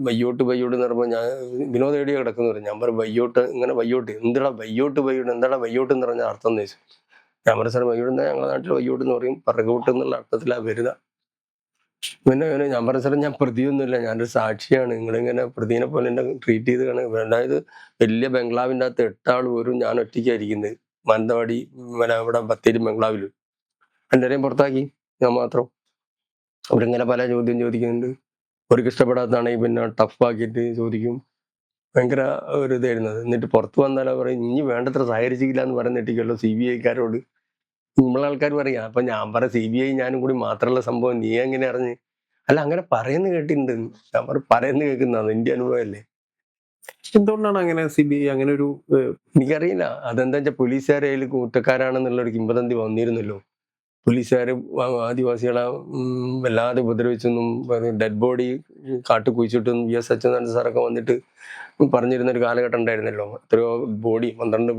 വയ്യോട്ട് എന്ന് പറയുമ്പോൾ ഞാൻ വിനോദ് എവിടെയോ കിടക്കുന്നു പറഞ്ഞു. ഞാൻ പറഞ്ഞു വയ്യോട്ട് ഇങ്ങനെ വയ്യോട്ട് എന്താടാ വയ്യോട്ട് എന്താടാ വയ്യോട്ട് എന്ന് പറഞ്ഞ അർത്ഥം എന്ന് ചോദിച്ചു. ഞാൻ പറഞ്ഞു സാർ വയ്യോട്ട് ഞങ്ങളുടെ നാട്ടിൽ വയ്യോട്ട് എന്ന് പറയും, പറകൂട്ട് എന്നുള്ള അർത്ഥത്തിലാണ് വരുന്നത്. പിന്നെ ഞാൻ പറഞ്ഞു സാറേ ഞാൻ പ്രതിയൊന്നുമില്ല, ഞാനൊരു സാക്ഷിയാണ്, നിങ്ങളിങ്ങനെ പ്രതിനെ പോലെ എന്നെ ട്രീറ്റ് ചെയ്ത് കാണുക. അതായത് വലിയ ബംഗ്ലാവിൻ്റെ അകത്ത് 8 ആൾ വരും, ഞാൻ ഒറ്റയ്ക്കായിരിക്കുന്നത് മാനന്തവാടി പിന്നെ ഇവിടെ ബത്തേരി ബംഗ്ലാവിൽ. എല്ലാവരെയും പുറത്താക്കി, ഞാൻ മാത്രം. അവരിങ്ങനെ പല ചോദ്യം ചോദിക്കുന്നുണ്ട്. അവർക്ക് ഇഷ്ടപ്പെടാത്തതാണെങ്കിൽ പിന്നെ ടഫാക്കിയിട്ട് ചോദിക്കും. ഭയങ്കര ഒരു ഇതായിരുന്നത്. എന്നിട്ട് പുറത്ത് വന്നാൽ പറയും ഇനി വേണ്ടത്ര സഹകരിച്ചില്ല എന്ന് പറയുന്നിട്ടിക്കല്ലോ CBIക്കാരോട്. നമ്മളെ ആൾക്കാർ പറയാ. അപ്പൊ ഞാൻ പറ CBI ഞാനും കൂടി മാത്രമുള്ള സംഭവം നീ എങ്ങനെ അറിഞ്ഞ്? അല്ല അങ്ങനെ പറയുന്നത് കേട്ടിട്ടുണ്ട്. ഞാൻ പറയുന്നത് കേൾക്കുന്നതാണ്, എന്റെ അനുഭവമല്ലേ. എന്തുകൊണ്ടാണ് അങ്ങനെ CBI അങ്ങനെ ഒരു എനിക്കറിയില്ല അതെന്താ വെച്ചാൽ പോലീസുകാരെ അതിൽ കുറ്റക്കാരാണെന്നുള്ള ഒരു കിംവദന്തി വന്നിരുന്നല്ലോ. പോലീസുകാർ ആദിവാസികളെ വല്ലാതെ ഉപദ്രവിച്ചെന്നും ഡെഡ് ബോഡി കാട്ടു കുഴിച്ചിട്ടെന്നും VS അച്യുതാനന്ദ സാറൊക്കെ വന്നിട്ട് പറഞ്ഞിരുന്ന ഒരു കാലഘട്ടം ഉണ്ടായിരുന്നല്ലോ. എത്രയോ ബോഡി 12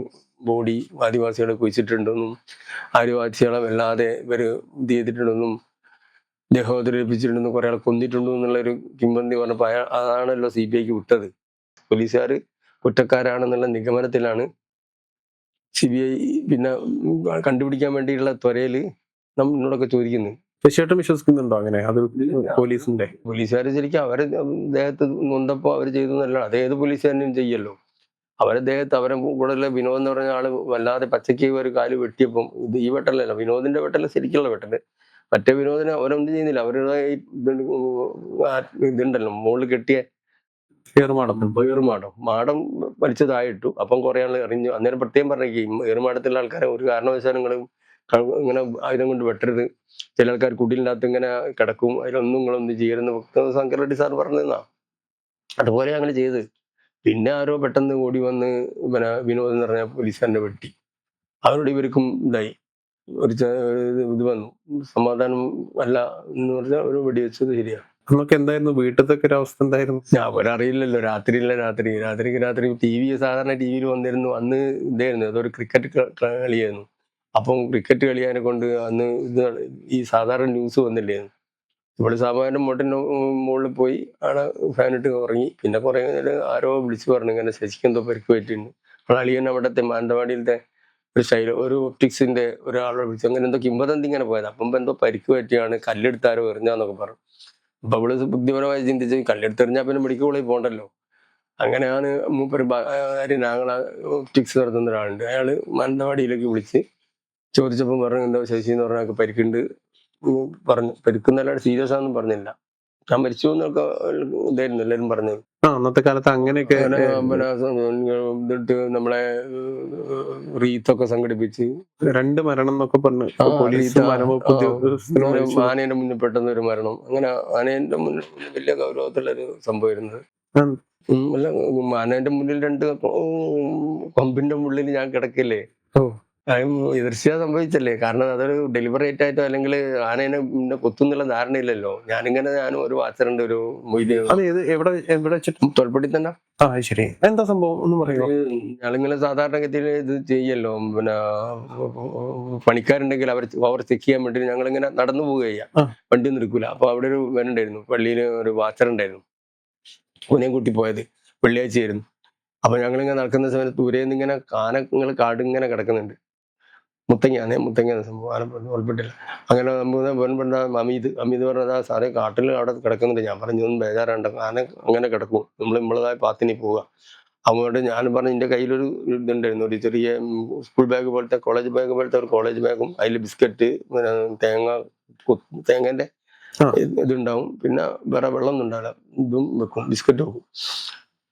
ബോഡി ആദിവാസികളെ കുഴിച്ചിട്ടുണ്ടെന്നും ആദിവാസികളെ വല്ലാതെ ഇവര് ഇത് ചെയ്തിട്ടുണ്ടെന്നും ദേഹോദ്രവിപ്പിച്ചിട്ടുണ്ടെന്നും കുറെ ആളെ കൊന്നിട്ടുണ്ടോ എന്നുള്ളൊരു കിംവദന്തി പറഞ്ഞപ്പോൾ അതാണല്ലോ CBIക്ക് വിട്ടത്. പോലീസുകാർ കുറ്റക്കാരാണെന്നുള്ള നിഗമനത്തിലാണ് CBI പിന്നെ കണ്ടുപിടിക്കാൻ വേണ്ടിയുള്ള ത്വരയില് നമ്മളോടൊക്കെ ചോദിക്കുന്നത്. തീർച്ചയായിട്ടും വിശ്വസിക്കുന്നുണ്ടോ അങ്ങനെ അത് പോലീസിന്റെ? പോലീസുകാർ ശരിക്കും അവരെ ദേഹത്ത് നൊന്തപ്പോ അവർ ചെയ്തു എന്നല്ല, അത് ഏത് പോലീസുകാരനും ചെയ്യല്ലോ. അവരെ ദേഹത്ത് അവരെ കൂടെ വിനോദ് എന്ന് പറഞ്ഞ ആള് വല്ലാതെ പച്ചയ്ക്ക് ഒരു കാല് വെട്ടിയപ്പം ഇത് ഈ വെട്ടലല്ല, വിനോദിന്റെ വെട്ടല് ശരിക്കുള്ള വെട്ടല്. മറ്റേ വിനോദിനെ അവരൊന്നും ചെയ്യുന്നില്ല. അവരുടെ ഈ ഇതുണ്ടല്ലോ മുകളിൽ കെട്ടിയ ഏറുമാടം മാടം വലിച്ചതായിട്ടു. അപ്പം കുറെ ആൾ എറിഞ്ഞു. അന്നേരം പ്രത്യേകം പറഞ്ഞേക്കും ഏറുമാടത്തിലുള്ള ആൾക്കാരെ ഒരു കാരണവശാലും നിങ്ങൾ ഇങ്ങനെ ആയുധം കൊണ്ട് വെട്ടരുത്. ചില ആൾക്കാർ കുടിലിനകത്ത് ഇങ്ങനെ കിടക്കും, അതിലൊന്നും നിങ്ങളൊന്നും ചെയ്യരുന്ന് ശങ്കർ റെഡ്ഡി സാർ പറഞ്ഞാ. അതുപോലെ അങ്ങനെ ചെയ്ത് പിന്നെ ആരോ പെട്ടെന്ന് ഓടി വന്ന് പിന്നെ വിനോദ് എന്ന് പറഞ്ഞ പോലീസുകാരനെ വെട്ടി. അവരോട് ഇവർക്കും ഇതായി ഒരു ഇത് വന്നു, സമാധാനം അല്ല എന്ന് പറഞ്ഞാൽ ഒരു വെടിവെച്ചത് ശരിയാ. നമുക്ക് എന്തായിരുന്നു വീട്ടിലത്തെ ഒരു അവസ്ഥ എന്തായിരുന്നു? ഞാൻ ഒരറിയില്ലല്ലോ. രാത്രി TV സാധാരണ TV വന്നിരുന്നു. അന്ന് ഇതായിരുന്നു, അതൊരു ക്രിക്കറ്റ് കളിയായിരുന്നു. അപ്പം ക്രിക്കറ്റ് കളിയാനെ കൊണ്ട് അന്ന് ഇത് ഈ സാധാരണ ന്യൂസ് വന്നില്ലായിരുന്നു. ഇവിടെ സാമാന്യം മോട്ടിന്റെ മുകളിൽ പോയി അവിടെ ഫാനിട്ട് ഉറങ്ങി. പിന്നെ കുറെ ആരോ വിളിച്ചു പറഞ്ഞു ഇങ്ങനെ ശശിക്ക് എന്തോ പരിക്ക് പറ്റിയിട്ടുണ്ട്. അപ്പോൾ അളിയൻ അവിടുത്തെ മാനന്തവാടിയിലത്തെ ഒരു ഒപ്റ്റിക്സിന്റെ ഒരാളെ വിളിച്ചു. അങ്ങനെ എന്തോ കിംവദന്തി ഇങ്ങനെ പോയത്. അപ്പം എന്തോ പരിക്ക് പറ്റിയാണ്, കല്ലെടുത്താരോ എറിഞ്ഞാന്നൊക്കെ പറഞ്ഞു. അപ്പൊ അവള് ബുദ്ധിപരമായി ചിന്തിച്ച് കല്ലെടുത്തെറിഞ്ഞാൽ പിന്നെ മെഡിക്കൽ കോളേജിൽ പോകണ്ടല്ലോ. അങ്ങനെയാണ് മൂപ്പര് ഞങ്ങളെ ഒപ്റ്റിക്സ് നടത്തുന്ന ഒരാളുണ്ട്, അയാള് മാനന്തവാടിയിലേക്ക് വിളിച്ച് ചോദിച്ചപ്പോൾ പറഞ്ഞു എന്തോ ശശി എന്ന് പറഞ്ഞാൽ പരിക്കുണ്ട് പറഞ്ഞു. പരിക്കുന്നല്ലാണ്ട് സീരിയസ് ആണെന്നും പറഞ്ഞില്ല. ഞാൻ മരിച്ചു എന്നൊക്കെ ഇതായിരുന്നു എല്ലാരും പറഞ്ഞത്. അന്നത്തെ കാലത്ത് അങ്ങനെയൊക്കെ പിന്നെ ഇതിട്ട് നമ്മളെ റീത്തൊക്കെ സംഘടിപ്പിച്ച് 2 മരണം എന്നൊക്കെ പറഞ്ഞു പോലീസും വനംവകുപ്പ് ഉദ്യോഗസ്ഥരും മരിച്ചു. ആനേന്റെ മുന്നിൽ പെട്ടെന്ന് ഒരു മരണം. അങ്ങനെ ആനേന്റെ മുന്നിൽ വലിയ ഗൗരവത്തിലൊരു സംഭവം ഇരുന്നത്. അല്ല, ആനേന്റെ മുന്നിൽ 2 കൊമ്പിന്റെ മുള്ളിൽ ഞാൻ കിടക്കില്ലേ. എതിർച്ച സംഭവിച്ചല്ലേ. കാരണം അതൊരു ഡെലിബറേറ്റ് ആയിട്ടോ അല്ലെങ്കിൽ ആനേനെ കൊത്തുന്നുള്ള ധാരണയില്ലല്ലോ. ഞാനും ഒരു വാച്ചറുണ്ട്, ഒരു തോൽപ്പടി തന്നെ. ശരി, എന്താ സംഭവം ഒന്ന് പറയുമോ? ഞങ്ങളിങ്ങനെ സാധാരണഗതിയിൽ ഇത് ചെയ്യല്ലോ. പിന്നെ പണിക്കാരുണ്ടെങ്കിൽ അവർ ചെക്ക് ചെയ്യാൻ വേണ്ടി ഞങ്ങളിങ്ങനെ നടന്നു പോവുക, വണ്ടി ഒന്നും എടുക്കൂല. അപ്പൊ അവിടെ ഒരു വനുണ്ടായിരുന്നു, പള്ളിയിൽ ഒരു വാച്ചറുണ്ടായിരുന്നു. അവനെയും കൂട്ടി പോയത് വെള്ളിയാഴ്ചയായിരുന്നു. അപ്പൊ ഞങ്ങളിങ്ങനെ നടക്കുന്ന സമയത്ത് ദൂരേന്ന് ഇങ്ങനെ ആനങ്ങൾ കാടിങ്ങനെ കിടക്കുന്നുണ്ട്. മുത്തങ്ങ സംഭവം, ആലപ്പുഴ ഉൾപ്പെട്ടില്ല. അങ്ങനെ അമീത് പറഞ്ഞതാ സാറേ കാട്ടിൽ അവിടെ കിടക്കുന്നുണ്ട്. ഞാൻ പറഞ്ഞു ഒന്നും ബേജാറാണ്ട്, ആന അങ്ങനെ കിടക്കും, നമ്മളതായ പാത്തിനി പോവുക. അങ്ങോട്ട് ഞാൻ പറഞ്ഞു എന്റെ കയ്യിലൊരു ഇതുണ്ടായിരുന്നു, ഒരു ചെറിയ സ്കൂൾ ബാഗ് പോലത്തെ കോളേജ് ബാഗ് പോലത്തെ ഒരു കോളേജ് ബാഗും, അതിൽ ബിസ്ക്കറ്റ്, തേങ്ങന്റെ ഇതുണ്ടാവും, പിന്നെ വേറെ വെള്ളം ഒന്നും ഉണ്ടാവില്ല, ഇതും വെക്കും, ബിസ്ക്കറ്റ് വെക്കും.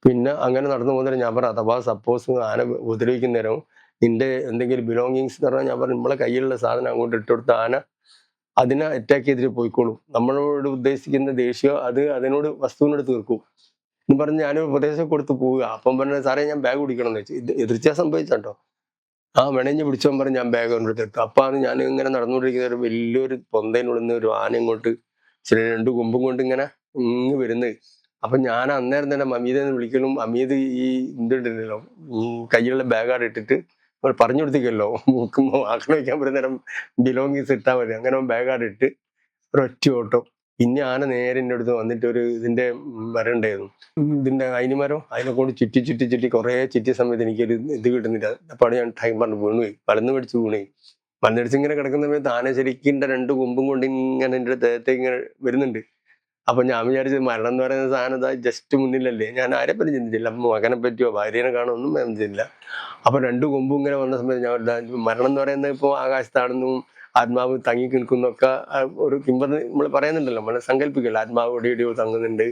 പിന്നെ അങ്ങനെ നടന്നു പോകുന്നേരം ഞാൻ പറഞ്ഞു അഥവാ സപ്പോസ് ആന ഉപദ്രവിക്കുന്ന നേരം നിന്റെ എന്തെങ്കിലും ബിലോങ്ങിങ്സ് എന്ന് പറഞ്ഞാൽ ഞാൻ പറഞ്ഞു നമ്മളെ കയ്യിലുള്ള സാധനം അങ്ങോട്ട് ഇട്ടുകൊടുത്ത ആന അതിനെ അറ്റാക്ക് ചെയ്തിട്ട് പോയിക്കോളും. നമ്മളോട് ഉദ്ദേശിക്കുന്ന ദേഷ്യം അത് അതിനോട് വസ്തുവിനോട് തീർക്കും എന്ന് പറഞ്ഞ് ഞാനൊരു ഉപദേശം കൊടുത്ത് പോവുക. അപ്പം പറഞ്ഞ സാറേ ഞാൻ ബാഗ് കുടിക്കണം എന്ന് വെച്ചു. എതിർച്ച സംഭവിച്ചോ. മെണഞ്ഞ് പിടിച്ചോൻ പറഞ്ഞ് ഞാൻ ബാഗ് കൊണ്ടെടുത്തു. അപ്പാണ് ഞാൻ ഇങ്ങനെ നടന്നുകൊണ്ടിരിക്കുന്ന ഒരു വലിയൊരു പൊന്തയിനുള്ളിൽ ഒരു ആന ഇങ്ങോട്ട് 2 കൊമ്പും കൊണ്ട് ഇങ്ങനെ വരുന്നത്. അപ്പൊ ഞാൻ അന്നേരം തന്നെ അമീതെന്ന് വിളിക്കലും, അമീത് ഈ ഇതുണ്ടല്ലോ കയ്യിലുള്ള ബാഗാട് ഇട്ടിട്ട് പറഞ്ഞു കൊടുത്തിക്കല്ലോ, ആക്രമിക്കാൻ പറ്റുന്ന നേരം ബിലോങ്ങിങ്സ് ഇട്ടാൽ മതി. അങ്ങനെ ബാഗാട് ഇട്ട് ഒരൊറ്റ ഓട്ടം പിന്നെ ആന നേരെ എൻ്റെ അടുത്ത് വന്നിട്ട് ഒരു ഇതിന്റെ മരം ഉണ്ടായിരുന്നു, ഇതിന്റെ അയിന് മരം, അതിനെ കൊണ്ട് ചുറ്റി ചുറ്റി ചുറ്റി കുറേ ചുറ്റിയ സമയത്ത് എനിക്കൊരു ഇത് കിട്ടുന്നില്ല. അപ്പോൾ ഞാൻ ടൈം പറഞ്ഞു വീണുപോയി, മലന്ന് പിടിച്ച് വീണുപോയി. മലന്നടിച്ച് ഇങ്ങനെ കിടക്കുന്ന സമയത്ത് ആന ശരിക്കും രണ്ട് കൊമ്പും കൊണ്ട് ഇങ്ങനെ എൻ്റെ ദേഹത്തേക്ക് ഇങ്ങനെ വരുന്നുണ്ട്. അപ്പൊ ഞാൻ വിചാരിച്ചത് മരണം എന്ന് പറയുന്ന സാധനം ഇതാ ജസ്റ്റ് മുന്നിലല്ലേ, ഞാൻ ആരെ പറ്റി ചിന്തിച്ചില്ല, മകനെ പറ്റിയോ ഭാര്യനെ കാണോ ഒന്നും ഞാൻ ചിന്തിച്ചില്ല. അപ്പൊ രണ്ട് കൊമ്പും ഇങ്ങനെ വന്ന സമയത്ത് ഞാൻ മരണം എന്ന് പറയുന്നത് ഇപ്പോൾ ആകാശത്താണെന്നും ആത്മാവ് തങ്ങി നിൽക്കുന്നൊക്കെ ഒരു നമ്മൾ പറയുന്നുണ്ടല്ലോ, നമ്മൾ സങ്കല്പിക്കില്ല, ആത്മാവ് എവിടെയോ തങ്ങുന്നുണ്ട്,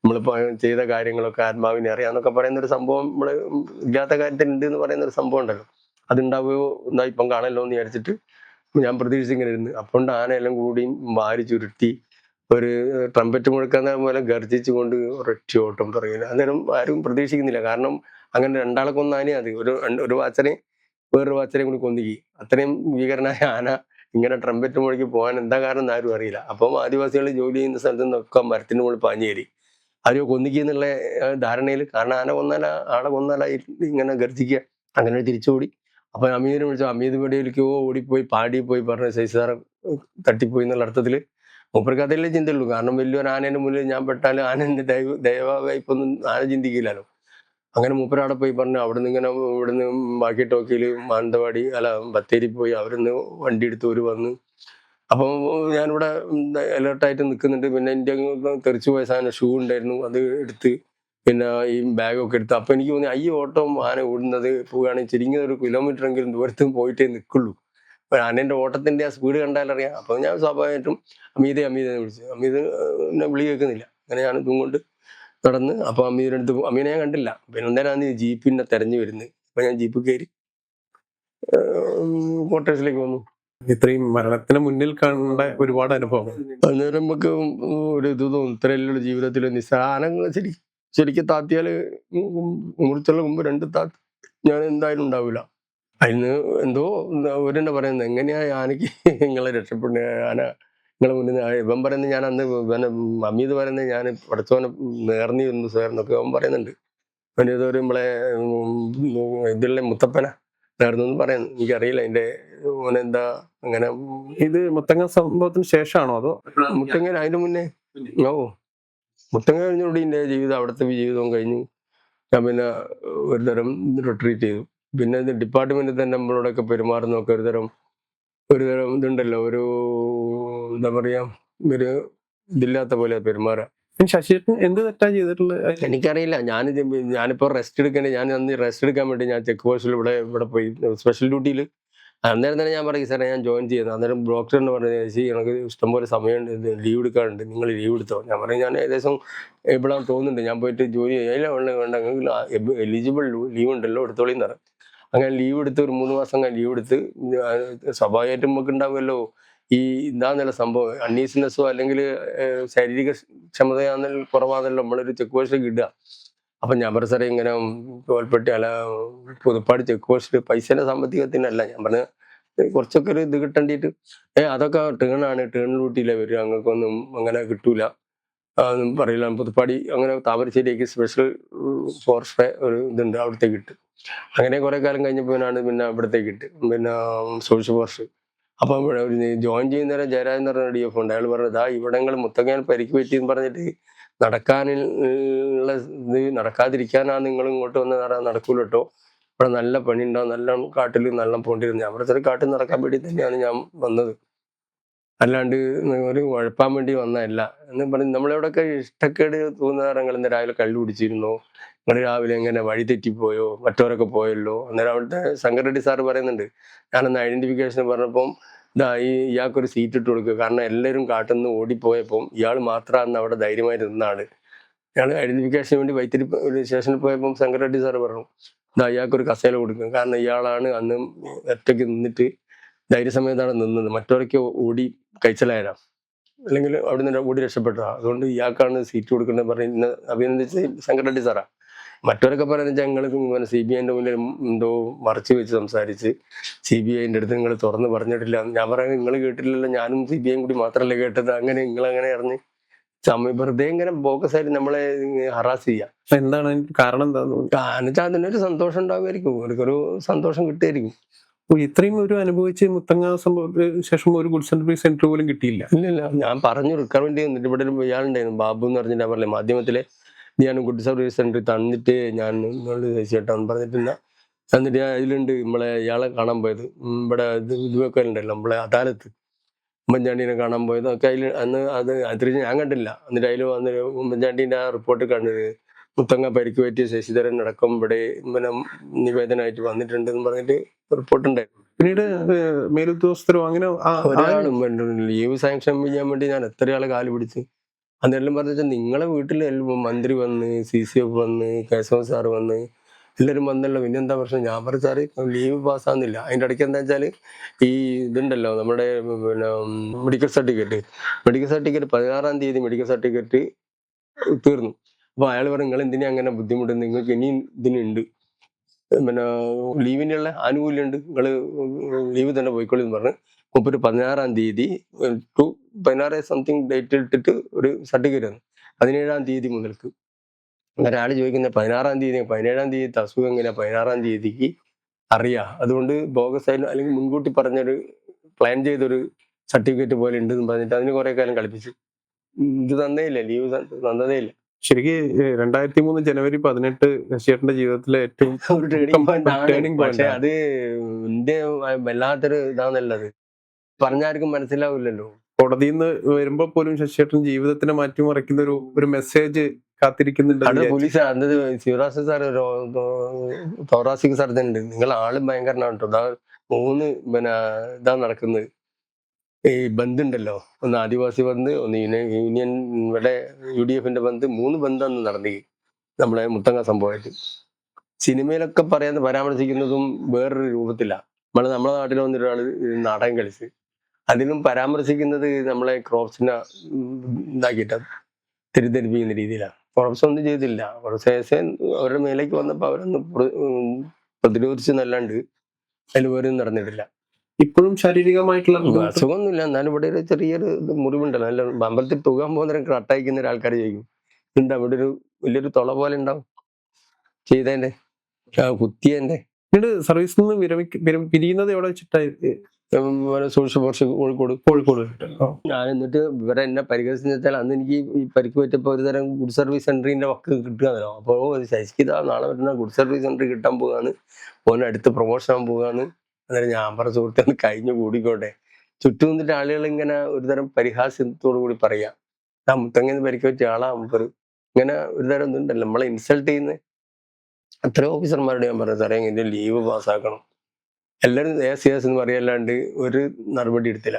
നമ്മളിപ്പോൾ ചെയ്ത കാര്യങ്ങളൊക്കെ ആത്മാവിനെ അറിയാന്നൊക്കെ പറയുന്ന ഒരു സംഭവം, നമ്മൾ ഇല്ലാത്ത കാര്യത്തിൽ ഉണ്ട് എന്ന് പറയുന്ന ഒരു സംഭവം ഉണ്ടല്ലോ, അതുണ്ടാവുകയോ എന്താ ഇപ്പം കാണല്ലോ എന്ന് വിചാരിച്ചിട്ട് ഞാൻ പ്രതീക്ഷിച്ചിങ്ങനെ ഇരുന്ന്. അപ്പോൾ ആനയെല്ലാം കൂടി വാരി ചുരുട്ടി ഒരു ട്രംപറ്റ് മുഴക്കുന്ന പോലെ ഗർജിച്ചുകൊണ്ട് ഒരൊറ്റ ഓട്ടം തുടങ്ങിയില്ല. അന്നേരം ആരും പ്രതീക്ഷിക്കുന്നില്ല, കാരണം അങ്ങനെ രണ്ടാളെ കൊന്നാനേ അത് ഒരു വാച്ചനെ വേറൊരു വാച്ചനെ കൂടി കൊന്നിക്കി. അത്രയും ഭീകരനായ ആന ഇങ്ങനെ ട്രംപറ്റ് മുഴക്കി പോകാൻ എന്താ കാരണം എന്ന് ആരും അറിയില്ല. അപ്പം ആദിവാസികൾ ജോലി ചെയ്യുന്ന സ്ഥലത്ത് നിന്നൊക്കെ മരത്തിന് മുകളിൽ പാഞ്ഞു കയറി ആരോ കൊന്നിക്കുക എന്നുള്ള ധാരണയിൽ, കാരണം ആന കൊന്നാല ആളെ കൊന്നാല ഇങ്ങനെ ഗർജിക്കുക, അങ്ങനെ തിരിച്ചോടി. അപ്പൊ അമീദിനെ വിളിച്ചു, അമീദ് വെടിയിലേക്കോ ഓടിപ്പോയി പാടി പോയി പറഞ്ഞ ശശിസാറ് തട്ടിപ്പോയി എന്നുള്ള അർത്ഥത്തില് മൂപ്പർക്ക് അതല്ലേ ചിന്തയുള്ളൂ. കാരണം വലിയൊരു ആനേന്റെ മുന്നിൽ ഞാൻ പെട്ടാൽ ആനന്റെ ദൈവവായ്പൊന്നും ആന ചിന്തിക്കില്ലല്ലോ. അങ്ങനെ മൂപ്പരവിടെ പോയി പറഞ്ഞു. അവിടുന്ന് ഇങ്ങനെ ഇവിടുന്ന് ബാക്കി ടോക്കിയിൽ മാനന്തവാടി ബത്തേരി പോയി, അവരിന്ന് വണ്ടി എടുത്ത് ഒരു വന്ന്. അപ്പം ഞാനിവിടെ അലേർട്ടായിട്ട് നിൽക്കുന്നുണ്ട്. പിന്നെ എൻ്റെ തെറിച്ചു പോയ സാധനം ഷൂ ഉണ്ടായിരുന്നു, അത് എടുത്ത് പിന്നെ ഈ ബാഗൊക്കെ എടുത്ത്. അപ്പൊ എനിക്ക് തോന്നി ഈ ഓട്ടം ആന ഓടുന്നത് പോവുകയാണെങ്കിൽ ചുരുങ്ങിയത് ഒരു കിലോമീറ്റർ എങ്കിലും ദൂരത്തും പോയിട്ടേ നിൽക്കുള്ളൂ. അപ്പൊ ആനന്റെ ഓട്ടത്തിന്റെ ആ സ്പീഡ് കണ്ടാലറിയാം. അപ്പൊ ഞാൻ സ്വാഭാവികമായിട്ടും അമീതെ വിളിച്ചു. അമീത് എന്നെ വിളി കേൾക്കുന്നില്ല. അങ്ങനെ ഞാൻ ഇതും കൊണ്ട് നടന്ന്. അപ്പൊ അമീദിന്റെ അടുത്ത് അമീനെ ഞാൻ കണ്ടില്ല. പിന്നെ അന്നേരമാണ് ഈ ജീപ്പിനെ തെരഞ്ഞു വരുന്നത്. അപ്പൊ ഞാൻ ജീപ്പ് കയറി ക്വാർട്ടേഴ്സിലേക്ക് വന്നു. ഇത്രയും മരണത്തിന് മുന്നിൽ കണ്ട ഒരുപാട് അനുഭവം. അന്നേരം നമുക്ക് ഒരു ഇത് തോന്നും, ഇത്രയല്ലുള്ള ജീവിതത്തിൽ നിസ്സാരങ്ങൾ ശരിക്കും താത്തിയാല് മുറിച്ചുള്ള മുമ്പ് രണ്ട് താത്തി ഞാൻ എന്തായാലും ഉണ്ടാവില്ല. അതിന് എന്തോ അവരെന്നെ പറയുന്നത്, എങ്ങനെയാ ആനയ്ക്ക് നിങ്ങളെ രക്ഷപ്പെടുന്ന, ആന നിങ്ങളെ മുന്നിൽ ഇവൻ പറയുന്നത്, ഞാൻ അന്ന് പിന്നെ അമീത് പറയുന്നത് ഞാൻ പഠിച്ചവനെ നേർന്നി വന്നു സാർ എന്നൊക്കെ അവൻ പറയുന്നുണ്ട്. അവൻ ഇതൊരു നമ്മളെ ഇതിലെ മുത്തപ്പന നേർന്നു എന്ന് പറയുന്നു. എനിക്കറിയില്ല അതിന്റെ ഓനെന്താ അങ്ങനെ. ഇത് മുത്തങ്ങ സംഭവത്തിന് ശേഷമാണോ അതോ മുത്തങ്ങ അതിന്റെ മുന്നേ? ഓ, മുത്തങ്ങ കഴിഞ്ഞോടി എൻ്റെ ജീവിതം, അവിടുത്തെ ജീവിതവും കഴിഞ്ഞു. ഞാൻ പിന്നെ ഒരു തരം റിട്രീറ്റ് ചെയ്തു. പിന്നെ ഇത് ഡിപ്പാർട്ട്മെന്റിൽ തന്നെ നമ്മളോടൊക്കെ പെരുമാറുന്നൊക്കെ ഒരു തരം ഇതുണ്ടല്ലോ, ഒരു എന്താ പറയാ, ഒരു ഇതില്ലാത്ത പോലെ പെരുമാറാം. ശശിയേട്ടൻ എന്ത് തെറ്റാ ചെയ്തിട്ടുള്ളത്? എനിക്കറിയില്ല. ഞാനിപ്പോ റെസ്റ്റ് എടുക്കണേ, ഞാൻ അന്ന് റെസ്റ്റ് എടുക്കാൻ വേണ്ടി ഞാൻ ചെക്ക് പോസ്റ്റിൽ ഇവിടെ പോയി സ്പെഷ്യൽ ഡ്യൂട്ടിയിൽ. അന്നേരം തന്നെ ഞാൻ പറയും, സാറേ ഞാൻ ജോയിൻ ചെയ്യുന്നത്. അന്നേരം ഡോക്ടറിന് പറഞ്ഞു, എനിക്ക് ഇഷ്ടംപോലെ സമയമുണ്ട്, ലീവ് എടുക്കാറുണ്ട്, നിങ്ങൾ ലീവ് എടുത്തോ. ഞാൻ പറയും, ഞാൻ ഏകദേശം ഇവിടെ തോന്നുന്നുണ്ട്, ഞാൻ പോയിട്ട് ജോലി ചെയ്യില്ല, വേണ്ട നിങ്ങൾക്ക് എലിജിബിൾ ലീവ് ഉണ്ടല്ലോ, എടുത്തോളിയും തരാം. അങ്ങനെ ലീവ് എടുത്ത് ഒരു 3 മാസം ലീവ് എടുത്ത്, സ്വാഭാവികമായിട്ടും നമുക്ക് ഉണ്ടാവുമല്ലോ ഈ എന്താന്നല്ല സംഭവം, അൺഈസിനെസ്സോ അല്ലെങ്കിൽ ശാരീരിക ക്ഷമതയാണെന്നല്ല കുറവാണല്ലോ നമ്മളൊരു ചെക്ക് പോസ്റ്റിലേക്ക് ഇടുക. അപ്പൊ ഞാൻ പറഞ്ഞ സാറേ ഇങ്ങനെ തോൽപ്പെട്ടി പുതുപ്പാട് ചെക്ക് പോസ്റ്റ് പൈസയുടെ സാമ്പത്തികത്തിനല്ല, ഞാൻ പറഞ്ഞ കുറച്ചൊക്കെ ഒരു ഇത് കിട്ടേണ്ടിട്ട്. അതൊക്കെ ടേണാണ്, ടേൺ ഡ്യൂട്ടിയിലെ വരും, അങ്ങക്കൊന്നും അങ്ങനെ കിട്ടൂല ഒന്നും പറയില്ല. പുതുപ്പാടി അങ്ങനെ താമരശ്ശേരിക്ക് സ്പെഷ്യൽ ഫോറസ്റ്റ് ഒരു ഇതുണ്ട്, അവിടത്തേക്ക് ഇട്ട്. അങ്ങനെ കുറെ കാലം കഴിഞ്ഞപ്പോഴാണ് പിന്നെ ഇവിടത്തേക്ക് ഇട്ട്, പിന്നെ സോഷ്യൽ ഫോറസ്റ്റ്. അപ്പം ജോയിൻ ചെയ്യുന്നേരം ജയരാജ് എന്ന് പറഞ്ഞ DF ഉണ്ട്. അയാൾ പറഞ്ഞത്, ഇവിടങ്ങൾ മുത്തങ്ങാൻ പരിക്ക് പറ്റിയെന്ന് പറഞ്ഞിട്ട് നടക്കാനുള്ള ഇത് നടക്കാതിരിക്കാനാണ് നിങ്ങൾ ഇങ്ങോട്ട് വന്ന് നടക്കൂല കേട്ടോ, ഇവിടെ നല്ല പണി ഉണ്ടാവും, നല്ല കാട്ടിൽ നല്ല പോണ്ടിരുന്നു. ഞാൻ പറഞ്ഞ കാട്ടിൽ നടക്കാൻ വേണ്ടി തന്നെയാണ് ഞാൻ വന്നത്, അല്ലാണ്ട് ഒരു ഉഴപ്പാൻ വേണ്ടി വന്നതല്ല എന്ന് പറഞ്ഞ്. നമ്മളെവിടെയൊക്കെ ഇഷ്ടക്കേട് തോന്നുന്നവരങ്ങൾ ഇന്ന് രാവിലെ കള്ളു കുടിച്ചിരുന്നോ, നിങ്ങൾ രാവിലെ എങ്ങനെ വഴി തെറ്റിപ്പോയോ, മറ്റവരൊക്കെ പോയല്ലോ. അന്നേരം അവിടുത്തെ ശങ്കർ റെഡ്ഡി സാറ് പറയുന്നുണ്ട്, ഞാനന്ന് ഐഡന്റിഫിക്കേഷൻ പറഞ്ഞപ്പം ഇയാൾക്കൊരു സീറ്റ് ഇട്ട് കൊടുക്കുക, കാരണം എല്ലാവരും കാട്ടിൽ നിന്ന് ഓടിപ്പോയപ്പം ഇയാൾ മാത്രമാണ് അവിടെ ധൈര്യമായി നിന്നാണ്. ഇയാൾ ഐഡന്റിഫിക്കേഷന് വേണ്ടി വൈത്തിരി സ്റ്റേഷനിൽ പോയപ്പം ശങ്കർ റെഡ്ഡി സാറ് പറഞ്ഞു, ഇയാൾക്കൊരു കസേല കൊടുക്കുക, കാരണം ഇയാളാണ് അന്ന് ഒറ്റയ്ക്ക് നിന്നിട്ട് ധൈര്യസമയത്താണ് നിന്നത്, മറ്റവരൊക്കെ ഓടി കഴിച്ചലായരാ, അല്ലെങ്കിൽ അവിടെ നിന്ന് ഓടി രക്ഷപ്പെട്ടതാ, അതുകൊണ്ട് ഇയാൾക്കാണ് സീറ്റ് കൊടുക്കേണ്ടത് പറഞ്ഞ് ഇന്ന് അഭിനന്ദിച്ച് ശങ്കർ റെഡ്ഡി സാറാ. മറ്റവരൊക്കെ പറയുന്നത് ഞങ്ങൾക്ക് CBIന്റെ മുന്നിൽ എന്തോ മറച്ചു വെച്ച് സംസാരിച്ച് CBIന്റെ അടുത്ത് നിങ്ങൾ തുറന്ന് പറഞ്ഞിട്ടില്ല. ഞാൻ പറയുന്നത്, നിങ്ങൾ കേട്ടില്ലല്ലോ, ഞാനും CBIയും കൂടി മാത്രമല്ലേ കേട്ടത്, അങ്ങനെ നിങ്ങളങ്ങനെ അറിഞ്ഞ് വെറുതെ ഇങ്ങനെ ബോക്കസ് ആയിട്ട് നമ്മളെ ഹറാസ് ചെയ്യാം. എന്താണ് കാരണം? എന്താ കാരണം അതിനൊരു സന്തോഷം ഉണ്ടാകുമായിരിക്കും, അവർക്കൊരു സന്തോഷം കിട്ടുമായിരിക്കും. ഇത്രയും ഒരു അനുഭവിച്ച് മുത്തങ്ങ സംഭവത്തിന് ശേഷം ഒരു ഗുഡ് സർവീസ് സെന്റർ പോലും കിട്ടിയില്ല. ഇല്ലില്ല, ഞാൻ പറഞ്ഞു റിക്കവറി എന്നിട്ട് ഇവിടെ ഒരു ഇയാളുണ്ടായിരുന്നു ബാബു എന്ന് പറഞ്ഞിട്ട് പറഞ്ഞില്ലേ മാധ്യമത്തിലെ, ഞാൻ ഗുഡ് സർവീസ് സെന്റർ തന്നിട്ട് ഞാൻ ചേട്ടാന്ന് പറഞ്ഞിട്ടില്ല. എന്നിട്ട് ഞാൻ ഇതിലുണ്ട് നമ്മളെ ഇയാളെ കാണാൻ പോയത്, ഇവിടെ ഇത് വെക്കലുണ്ടല്ലോ നമ്മളെ അദാലത്ത്, ഉമ്മൻചാണ്ടീനെ കാണാൻ പോയത് ഒക്കെ അതിൽ അന്ന് അത് അതിൽ ഞാൻ കണ്ടില്ല. എന്നിട്ട് അതിൽ വന്ന് ഉമ്മൻചാണ്ടീൻ്റെ ആ റിപ്പോർട്ട് കണ്ടത് മുത്തങ്ങ പരിക്ക് പറ്റിയ ശശിധരൻ അടക്കം ഇവിടെ പിന്നെ നിവേദനമായിട്ട് വന്നിട്ടുണ്ട് എന്ന് പറഞ്ഞിട്ട് റിപ്പോർട്ടുണ്ടായിരുന്നു. പിന്നീട് മേലുദ്യോഗസ്ഥരോ അങ്ങനെ ഒരാളും ലീവ് സാങ്ഷൻ ചെയ്യാൻ വേണ്ടി ഞാൻ എത്ര ആളെ കാല് പിടിച്ച്. അന്നെല്ലാം പറഞ്ഞാൽ നിങ്ങളെ വീട്ടിൽ മന്ത്രി വന്ന്, CCF വന്ന്, കേശവൻ സാറ് വന്ന്, എല്ലാവരും വന്നല്ലോ, പിന്നെ എന്താ പ്രശ്നം? ഞാൻ പറഞ്ഞു സാറ് ലീവ് പാസ്സാകുന്നില്ല. അതിൻ്റെ ഇടയ്ക്ക് എന്താ വെച്ചാൽ ഈ ഇതുണ്ടല്ലോ നമ്മുടെ പിന്നെ മെഡിക്കൽ സർട്ടിഫിക്കറ്റ് 16-ാം തീയതി മെഡിക്കൽ സർട്ടിഫിക്കറ്റ് തീർന്നു. അപ്പോൾ അയാൾ പറഞ്ഞു നിങ്ങൾ എന്തിനാ അങ്ങനെ ബുദ്ധിമുട്ട്, നിങ്ങൾക്ക് ഇനിയും ഇതിനുണ്ട് പിന്നെ ലീവിനുള്ള ആനുകൂല്യമുണ്ട്, നിങ്ങൾ ലീവ് തന്നെ പോയിക്കോളി എന്ന് പറഞ്ഞ് 16-ാം തീയതി ടു 16 സംതിങ് ഡേറ്റ് ഇട്ടിട്ട് ഒരു സർട്ടിഫിക്കറ്റ് തന്നു. 17-ാം തീയതി മുതൽക്ക് ഒരാൾ ചോദിക്കുന്നത് 16-ാം തീയതി 17-ാം തീയതി അസുഖം എങ്ങനെയാ 16-ാം തീയതിക്ക് അറിയാം, അതുകൊണ്ട് ബോഗസ് ആയാലും അല്ലെങ്കിൽ മുൻകൂട്ടി പറഞ്ഞൊരു പ്ലാൻ ചെയ്തൊരു സർട്ടിഫിക്കറ്റ് പോലെ ഉണ്ട് എന്ന് പറഞ്ഞിട്ട് അതിന് കുറെ കാലം കളിപ്പിച്ചു. ഇത് തന്നേ ഇല്ല, ലീവ് തന്നതേ ഇല്ല. ശരിക്ക് 2003 ജനുവരി 18 ശശിയേട്ടന്റെ ജീവിതത്തിലെ ഏറ്റവും ഒരു ടേണിംഗ് പോയിന്റ് turning ആണ്. point പക്ഷെ ആണ്. അത് എന്റെ വല്ലാത്തൊരു ഇതാണല്ലത്, പറഞ്ഞാർക്കും മനസ്സിലാവില്ലല്ലോ. കോടതിയിൽ നിന്ന് വരുമ്പോ പോലും ശശിയേട്ടൻ ജീവിതത്തിനെ മാറ്റിമറിക്കുന്ന ഒരു മെസ്സേജ് കാത്തിരിക്കുന്നുണ്ട്. അവിടെ പോലീസ് അന്നത് ശിവരാജ് സാർ തോറാസിക് സർജൻ ഉണ്ട്, നിങ്ങൾ ആളും ഭയങ്കരനാണ് കേട്ടോ. 3 പിന്നെ ഇതാ നടക്കുന്നത്, ഈ ബന്ദ് ഉണ്ടല്ലോ, ഒന്ന് ആദിവാസി ബന്ദ്, ഒന്ന് യൂണിയൻ ഇവിടെ UDF-ന്റെ ബന്ദ്, 3 ബന്ധാണ് നടന്നത് നമ്മളെ മുത്തങ്ങ സംഭവമായിട്ട്. സിനിമയിലൊക്കെ പരാമർശിക്കുന്നതും വേറൊരു രൂപത്തില്ല. നമ്മളെ നാട്ടിൽ വന്നിട്ടൊരാൾ നാടകം കളിച്ച് അതിലും പരാമർശിക്കുന്നത് നമ്മളെ ക്രോപ്സിനെ ഇതാക്കിയിട്ട് തെറ്റിദ്ധരിപ്പിക്കുന്ന രീതിയിലാണ്. ക്രോപ്സ് ഒന്നും ചെയ്തില്ല. കുറച്ച് അവരുടെ മേലേക്ക് വന്നപ്പോൾ അവരൊന്ന് പ്രതിരോധിച്ചെന്നല്ലാണ്ട് അതിൽ വേറെ നടന്നിട്ടില്ല. ഇപ്പോഴും ശാരീരികമായിട്ടുള്ള അസുഖമൊന്നുമില്ല, എന്നാലും ഇവിടെ ഒരു ചെറിയൊരു മുറിവുണ്ടല്ലോ. നല്ല അമ്പലത്തിൽ തൂകാൻ പോകുന്നവരൊക്കെ കട്ടയക്കുന്ന ഒരാൾക്കാർ ചെയ്യും ഉണ്ട്, അവിടെ ഒരു വലിയൊരു തുള പോലെ ഉണ്ടാവും ചെയ്തതിന്റെ കുത്തിയതിന്റെ. പിന്നീട് സർവീസിൽ നിന്ന് പിരിയുന്നത് എവിടെ വെച്ചിട്ടായി? Social fours Kozhikode. ഞാൻ എന്നിട്ട് ഇവരെ എന്നെ പരിഹസിച്ചാൽ അന്ന് എനിക്ക് ഈ പരിക്ക് പറ്റിയപ്പോൾ ഒരു തരം ഗുഡ് സർവീസ് സെന്ററിന്റെ വക്ക് കിട്ടുകയാണല്ലോ. അപ്പോൾ ശശിക്കിതാ നാളെ പറ്റുന്ന ഗുഡ് സർവീസ് സെന്റർ കിട്ടാൻ പോവുകയാണ്, ഓന് അടുത്ത് പ്രൊമോഷൻ ആകാൻ പോവുകയാണ്. അന്നേരം ഞാൻ പറഞ്ഞ സുഹൃത്തെ ഒന്ന് കഴിഞ്ഞു കൂടിക്കോട്ടെ. ചുറ്റും നിന്നിട്ട് ആളുകൾ ഇങ്ങനെ ഒരു തരം പരിഹാസ്യത്തോടു കൂടി പറയാം, ആ മുത്തങ്ങനെ പരിക്ക് പറ്റിയ ആളാ മുമ്പ്, ഇങ്ങനെ ഒരു തരം ഇതുണ്ടല്ലോ നമ്മളെ ഇൻസൾട്ട് ചെയ്യുന്ന അത്രയും ഓഫീസർമാരോട് ഞാൻ പറഞ്ഞു സാറേ ഇതിന്റെ ലീവ് പാസ്സാക്കണം. എല്ലാവരും yes എന്ന് പറയല്ലാണ്ട് ഒരു നടപടി എടുത്തില്ല.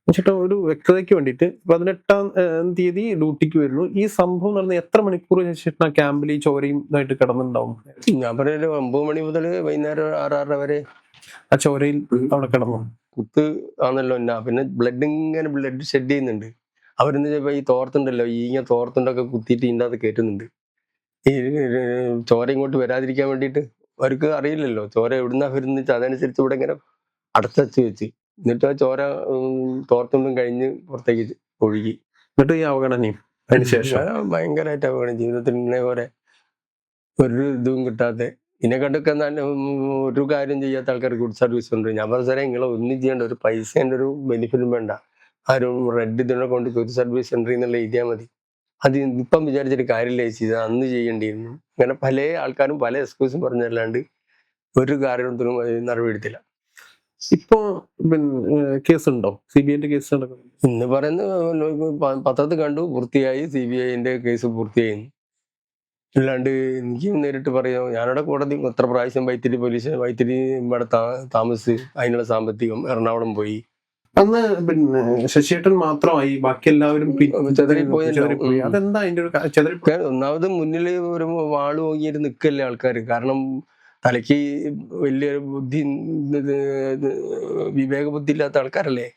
ചേട്ടാ ഒരു വ്യക്തതയ്ക്ക് വേണ്ടിയിട്ട് 18-ാം തീയതി ഡ്യൂട്ടിക്ക് വരുന്നു. ഈ സംഭവം നടന്ന എത്ര മണിക്കൂർ ചേട്ടാ ക്യാമ്പിൽ ഈ ചോരയും ഇതായിട്ട് കിടന്നുണ്ടാവും? ഞാൻ പറഞ്ഞ 9 മണി മുതൽ വൈകുന്നേരം 6-6 വരെ ആ ചോരയിൽ അവിടെ കിടന്നു. കുത്ത് ആണല്ലോ എന്നാ, പിന്നെ ബ്ലഡ് ഷെഡ് ചെയ്യുന്നുണ്ട്. അവരെന്ന് വെച്ചാൽ ഈ തോർത്തുണ്ടല്ലോ, ഈങ്ങ തോർത്തുണ്ടൊക്കെ കുത്തിയിട്ട് ഇതിൻ്റെ അകത്ത് കയറ്റുന്നുണ്ട്. ഈ ചോര ഇങ്ങോട്ട് വരാതിരിക്കാൻ വേണ്ടിയിട്ട്. അവർക്ക് അറിയില്ലല്ലോ ചോര എവിടുന്നാ വരുന്നത്, അതനുസരിച്ച് ഇവിടെ ഇങ്ങനെ അടച്ചു വെച്ച്, എന്നിട്ട് ആ ചോര തോർത്തുണ്ടും കഴിഞ്ഞ് പുറത്തേക്ക് ഒഴുകി. എന്നിട്ട് ഈ അവഗണനയും അതിനുശേഷം ഭയങ്കരമായിട്ട് അവഗണന. ജീവിതത്തിൽ ഇങ്ങനെ പോലെ ഒരു ഇതും കിട്ടാതെ ഇതിനെ കണ്ടൊക്കെ ഒരു കാര്യം ചെയ്യാത്ത ആൾക്കാർ ഗുഡ് സർവീസ് ഉണ്ട്. ഞാൻ പറഞ്ഞ സാറേ നിങ്ങൾ ഒന്നും ചെയ്യേണ്ട, ഒരു പൈസേൻ്റെ ഒരു ബെനിഫിറ്റും വേണ്ട, ആ ഒരു റെഡ് ഇതിനെ കൊണ്ട് ഗുഡ് സർവീസ് സെന്ററിൽ നിന്നുള്ള എഴുതിയാൽ മതി. അത് ഇപ്പം വിചാരിച്ചിട്ട് കാര്യമില്ല, ചെയ്ത് അന്ന് ചെയ്യേണ്ടിയിരുന്നു. അങ്ങനെ പല ആൾക്കാരും പല എക്സ്ക്യൂസും പറഞ്ഞല്ലാണ്ട് ഒരു കാര്യത്തിനും നടപടി എടുത്തില്ല. ഇപ്പോ കേസുണ്ടോ? CBIന്റെ കേസ് നടക്കുന്നു ഇന്ന് പറയുന്ന പത്രത്തിൽ കണ്ടു പൂർത്തിയായി, CBIന്റെ കേസ് പൂർത്തിയായി. അല്ലാണ്ട് എനിക്ക് നേരിട്ട് പറയാം, ഞാനവിടെ കോടതി എത്ര പ്രാവശ്യം വൈത്തിരി ഇവിടെ താമസിച്ച് അതിനുള്ള സാമ്പത്തികം എറണാകുളം പോയി. അന്ന് ശശിയേട്ടൻ മാത്രമായി, ബാക്കി എല്ലാവരും ചെതറിപ്പോയി. അതെന്താ അതിന്റെ ഒരു ഒന്നാമത് മുന്നിൽ ഒരു വാള് ഓങ്ങിയിട്ട് നിൽക്കല്ലേ ആൾക്കാർ. കാരണം തലയ്ക്ക് വലിയൊരു വിവേക ബുദ്ധി ഇല്ലാത്ത ആൾക്കാരല്ലേ.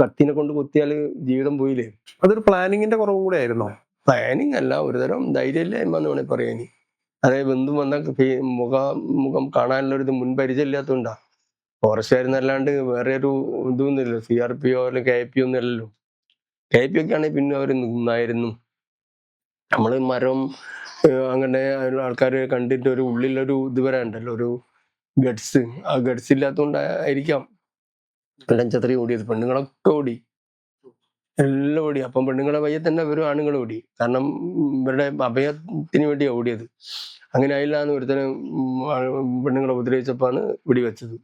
കത്തിനെ കൊണ്ട് കുത്തിയാല് ജീവിതം പോയില്ലേ. അതൊരു പ്ലാനിങ്ങിന്റെ കുറവും കൂടെ ആയിരുന്നോ? പ്ലാനിങ് അല്ല, ഒരുതരം ധൈര്യമില്ലായ്മ എന്ന് വേണമെങ്കിൽ പറയാനി. അതായത് ബന്ധു വന്ന മുഖം കാണാനുള്ള ഒരു മുൻപരിചയം ഇല്ലാത്തതുകൊണ്ടാ. ഫോറസ്റ്റുകാരെന്നല്ലാണ്ട് വേറെ ഒരു ഇതൊന്നുമില്ലല്ലോ, CRPO അല്ലെങ്കിൽ KP ഒന്നും അല്ലല്ലോ. KP ഒക്കെ ആണെങ്കിൽ പിന്നെ അവർ നിന്നായിരുന്നു. നമ്മള് മരം അങ്ങനെ ആൾക്കാർ കണ്ടിട്ട് ഒരു ഉള്ളിലൊരു ഇത് വരാനുണ്ടല്ലോ, ഒരു ഗഡ്സ്. ആ ഗഡ്സ് ഇല്ലാത്തതുകൊണ്ടായിരിക്കാം എല്ലാം ചത്രി ഓടിയത്. പെണ്ണുങ്ങളൊക്കെ ഓടി, എല്ലാം ഓടി. അപ്പം പെണ്ണുങ്ങളെ വയ്യ തന്നെ ഇവരും ആണുങ്ങൾ ഓടി. കാരണം ഇവരുടെ അഭയത്തിന് വേണ്ടിയാണ് ഓടിയത്. അങ്ങനെ ആയില്ലാന്ന് ഒരുത്തരം പെണ്ണുങ്ങളെ ഉപദ്രവിച്ചപ്പോഴാണ് വെടിവെച്ചത്.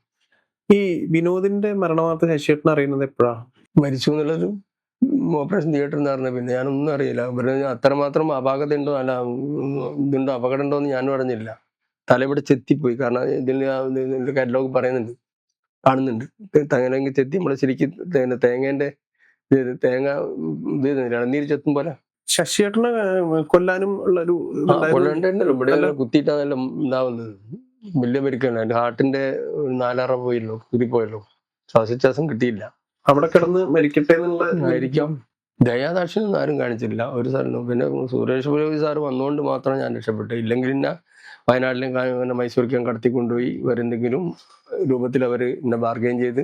ഈ വിനോദിന്റെ മരണവാർത്ത ശശിയേട്ടൻ അറിയുന്നത് എപ്പോഴാ? മരിച്ചു എന്നുള്ളൊരു ഓപ്പറേഷൻ തിയേറ്ററിൽ നിന്ന് അറിഞ്ഞത്. പിന്നെ ഞാനൊന്നും അറിയില്ല. ഇവര് അത്രമാത്രം അപാകത ഉണ്ടോ, അല്ല ഇതുണ്ടോ, അപകടം ഉണ്ടോ എന്ന് ഞാനും അറിഞ്ഞില്ല. തലവിടെ ചെത്തിപ്പോയി. കാരണം ഇതിന്റെ കാറ്റലോഗ് പറയുന്നുണ്ട്, കാണുന്നുണ്ട്. തലങ്കിൽ ചെത്തി നമ്മളെ ശരിക്കും തേങ്ങേന്റെ തേങ്ങ ഇളനീര് ചെത്തും പോലെ ശശിയേട്ടനെ കൊല്ലാനും ഉള്ള ഒരു കൊള്ളണ്ടല്ലോ. ഇവിടെ കുത്തിയിട്ടാണല്ലോ ഇതാവുന്നത്. വലിയ പരിക്കല്ല. എന്റെ ഹാർട്ടിന്റെ 4 പോയല്ലോ, കുതിപ്പോയല്ലോ. ശ്വാസോച്ഛ്വാസം കിട്ടിയില്ല. അവിടെ കിടന്ന് മരിക്കട്ടെ എന്നുള്ള ആയിരിക്കാം. ദയാദാക്ഷിണ്യം ആരും കാണിച്ചില്ല ഒരു സ്ഥലത്തും. പിന്നെ സുരേഷ് ഗോപി സാറ് വന്നുകൊണ്ട് മാത്രം ഞാൻ രക്ഷപ്പെട്ടു. ഇല്ലെങ്കിൽ പിന്നെ വയനാട്ടിലും മൈസൂരിക്കും കടത്തിക്കൊണ്ടുപോയി വേറെന്തെങ്കിലും രൂപത്തിൽ അവർ എന്നെ ബാർഗെയിൻ ചെയ്ത്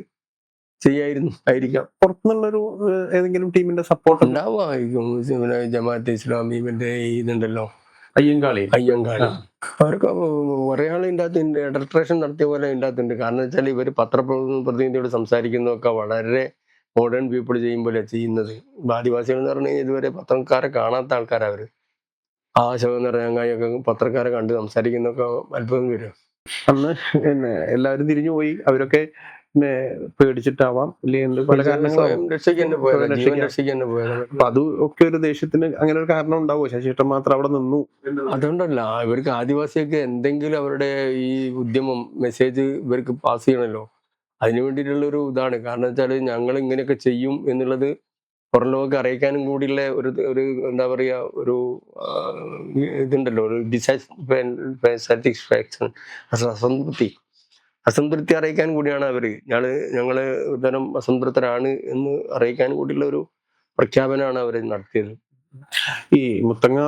ചെയ്യായിരുന്നു. ആയിരിക്കാം. പുറത്തുനിന്നുള്ളൊരു ഏതെങ്കിലും ടീമിന്റെ സപ്പോർട്ട് ഉണ്ടാവുമായിരിക്കും. പിന്നെ ജമാഅത്തെ ഇസ്ലാമി, മറ്റേ ഇതുണ്ടല്ലോ അയ്യങ്കാളി അയ്യങ്കാളി, അവർക്ക് കുറെ ആൾ ഇതിൻ്റെ അകത്ത് ഇൻഡസ്ട്രേഷൻ നടത്തിയ പോലെ ഇതിൻ്റെ അകത്തുണ്ട്. കാരണം വെച്ചാൽ ഇവർ പത്രപ്രതിനിധിയോട് സംസാരിക്കുന്നതൊക്കെ വളരെ മോഡേൺ പീപ്പിൾ ചെയ്യുമ്പോഴാണ് ചെയ്യുന്നത്. ആദിവാസികൾ എന്ന് പറഞ്ഞു കഴിഞ്ഞാൽ ഇതുവരെ പത്രക്കാരെ കാണാത്ത ആൾക്കാരാണ് അവർ. ശോകം നിറഞ്ഞായൊക്കെ പത്രക്കാരെ കണ്ട് സംസാരിക്കുന്നൊക്കെ അത്ഭുതം വരും. അന്ന് പിന്നെ എല്ലാവരും തിരിഞ്ഞു പോയി. അവരൊക്കെ പിന്നെ പേടിച്ചിട്ടാവാം, ഇല്ലെങ്കിൽ പല കാരണങ്ങളും രക്ഷിക്കാൻ പോയത്, ജീവൻ രക്ഷിക്കാൻ പോയത്. അപ്പൊ അത് ഒക്കെ ഒരു ദേഷ്യത്തിന് അങ്ങനെ ഒരു കാരണം ഉണ്ടാവുമോ? ശശിയേട്ടൻ മാത്രം അവിടെ നിന്നു അതുകൊണ്ടല്ല, ഇവർക്ക് ആദിവാസിയൊക്കെ എന്തെങ്കിലും അവരുടെ ഈ ഉദ്യമം മെസ്സേജ് ഇവർക്ക് പാസ് ചെയ്യണമല്ലോ. അതിനു വേണ്ടിയിട്ടുള്ളൊരു ഇതാണ്. കാരണം വെച്ചാൽ ഞങ്ങൾ ഇങ്ങനെയൊക്കെ ചെയ്യും എന്നുള്ളത് പുറം ലോകം അറിയിക്കാനും കൂടിയുള്ള ഒരു എന്താ പറയുക, ഒരു ഇതുണ്ടല്ലോ, ഒരു ഡിസാറ്റിസ്ഫാക്ഷൻ, അസംതൃപ്തി അറിയിക്കാൻ കൂടിയാണ് അവര്. ഞങ്ങള് ഒരു തരം അസംതൃപ്തരാണ് എന്ന് അറിയിക്കാൻ കൂടിയുള്ള ഒരു പ്രഖ്യാപനമാണ് അവർ നടത്തിയത്. ഈ മുത്തങ്ങ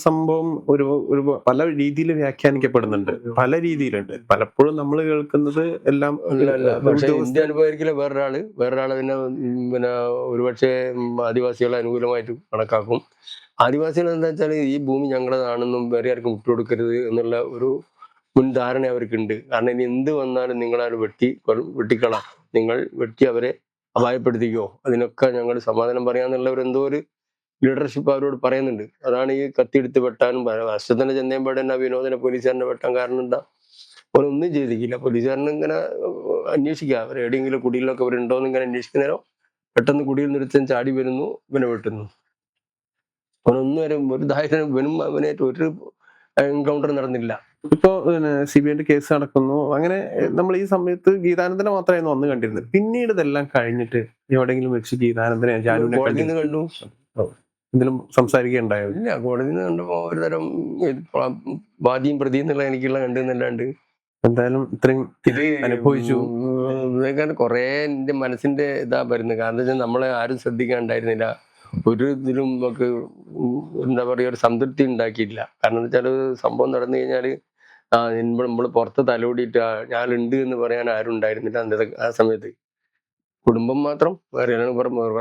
സംഭവം ഒരു പല രീതിയിൽ വ്യാഖ്യാനിക്കപ്പെടുന്നുണ്ട്, പല രീതിയിലുണ്ട്. പലപ്പോഴും നമ്മൾ കേൾക്കുന്നത് എല്ലാം പക്ഷെ ഇന്ത്യ അനുഭവിക്കില്ല. വേറൊരാള് പിന്നെ ഒരുപക്ഷെ ആദിവാസികളെ അനുകൂലമായിട്ട് കണക്കാക്കും. ആദിവാസികൾ എന്താ വെച്ചാൽ ഈ ഭൂമി ഞങ്ങളതാണെന്നും വേറെ ആർക്കും വിട്ടുകൊടുക്കരുത് എന്നുള്ള ഒരു മുൻധാരണ അവർക്കുണ്ട്. കാരണം ഇനി എന്ത് വന്നാലും നിങ്ങളാണ് വെട്ടിക്കളാം, നിങ്ങൾ വെട്ടി അവരെ അപായപ്പെടുത്തിക്കോ, അതിനൊക്കെ ഞങ്ങൾ സമാധാനം പറയാന്നുള്ള എന്തോ ഒരു ലീഡർഷിപ്പ് അവരോട് പറയുന്നുണ്ട്. അതാണ് ഈ കത്തിയെടുത്ത് വെട്ടാനും വർഷത്തിന്റെ ചെന്നേമ്പാട് തന്നെ വിനോദനെ പോലീസുകാരനെ വെട്ടാൻ കാരണം എന്താ? അവരൊന്നും ചെയ്തിട്ടില്ല. പോലീസുകാരന് ഇങ്ങനെ അന്വേഷിക്കുക, അവർ എവിടെയെങ്കിലും കുടിയിലൊക്കെ അവരുണ്ടോന്ന് ഇങ്ങനെ അന്വേഷിക്കുന്നേരോ പെട്ടെന്ന് കുടിയിൽ നിർത്തം ചാടി വരുന്നു, ഇവനെ വെട്ടുന്നു. അവനൊന്നും ഒരു ധൈര്യം, അവനായിട്ട് ഒരു എൻകൗണ്ടർ നടന്നില്ല. ഇപ്പോ CBI കേസ് നടക്കുന്നു. അങ്ങനെ നമ്മൾ ഈ സമയത്ത് ഗീതാനന്ദനെ മാത്രമായിരുന്നു അന്ന് കണ്ടിരുന്നത്. പിന്നീട് ഇതെല്ലാം കഴിഞ്ഞിട്ട് എവിടെയെങ്കിലും വെച്ച് ഗീതാനന്ദനെ കോടതിയിൽ നിന്ന് കണ്ടു. എന്തെങ്കിലും സംസാരിക്കുകയുണ്ടായോ? ഇല്ല, കോടതിയിൽ നിന്ന് കണ്ടപ്പോ ഒരുതരം വാദിയും പ്രതി എന്നുള്ള എനിക്കുള്ള കണ്ടെന്നല്ലാണ്ട് എന്തായാലും ഇത്രയും ഇത് അനുഭവിച്ചു. കൊറേ എന്റെ മനസ്സിന്റെ ഇതാ വരുന്നത്. കാരണം വെച്ചാൽ നമ്മളെ ആരും ശ്രദ്ധിക്കാണ്ടായിരുന്നില്ല. ഒരു ഇതിലും നമുക്ക് എന്താ പറയുക, ഒരു സംതൃപ്തി ഉണ്ടാക്കിയില്ല. കാരണം എന്താ വെച്ചാൽ സംഭവം നടന്നു കഴിഞ്ഞാല് നമ്മള് പുറത്ത് തലോടിയിട്ട് ഞാനുണ്ട് എന്ന് പറയാൻ ആരും ഉണ്ടായിരുന്നില്ല അന്നത്തെ ആ സമയത്ത്. കുടുംബം മാത്രം, വേറെ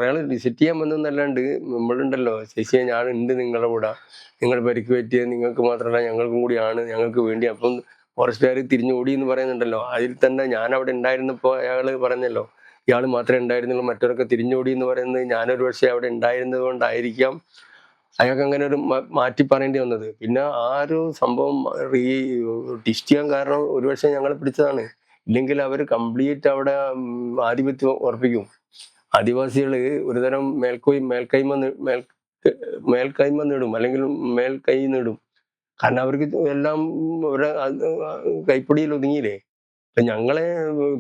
ആള് വിസിറ്റ് ചെയ്യാൻ വന്നല്ലാണ്ട് നമ്മളുണ്ടല്ലോ, ശശിയെ ഞാനുണ്ട് നിങ്ങളുടെ കൂടെ, നിങ്ങൾ പരിക്ക് പറ്റിയ നിങ്ങൾക്ക് മാത്രമല്ല ഞങ്ങൾക്കും കൂടിയാണ്, ഞങ്ങൾക്ക് വേണ്ടി. അപ്പം ഫോറസ്റ്റുകാർ തിരിഞ്ഞോടി എന്ന് പറയുന്നുണ്ടല്ലോ. അതിൽ തന്നെ ഞാൻ അവിടെ ഉണ്ടായിരുന്നപ്പോൾ അയാള് പറഞ്ഞല്ലോ, ഇയാൾ മാത്രമേ ഉണ്ടായിരുന്നുള്ളൂ, മറ്റവരൊക്കെ തിരിഞ്ഞോടി എന്ന് പറയുന്നത് ഞാനൊരു പക്ഷേ അവിടെ ഉണ്ടായിരുന്നത് കൊണ്ടായിരിക്കാം അയാൾക്ക് അങ്ങനെ ഒരു മാറ്റി പറയേണ്ടി വന്നത്. പിന്നെ ആ ഒരു സംഭവം ടിസ്റ്റ് ചെയ്യാൻ കാരണം ഒരുപക്ഷെ ഞങ്ങളെ പിടിച്ചതാണ്. ഇല്ലെങ്കിൽ അവർ കംപ്ലീറ്റ് അവിടെ ആധിപത്യം ഉറപ്പിക്കും. ആദിവാസികള് ഒരുതരം മേൽക്കൈമ നേടും, അല്ലെങ്കിൽ മേൽക്കൈ നേടും. കാരണം അവർക്ക് എല്ലാം കൈപ്പിടിയിൽ ഒതുങ്ങിയില്ലേ. അപ്പൊ ഞങ്ങളെ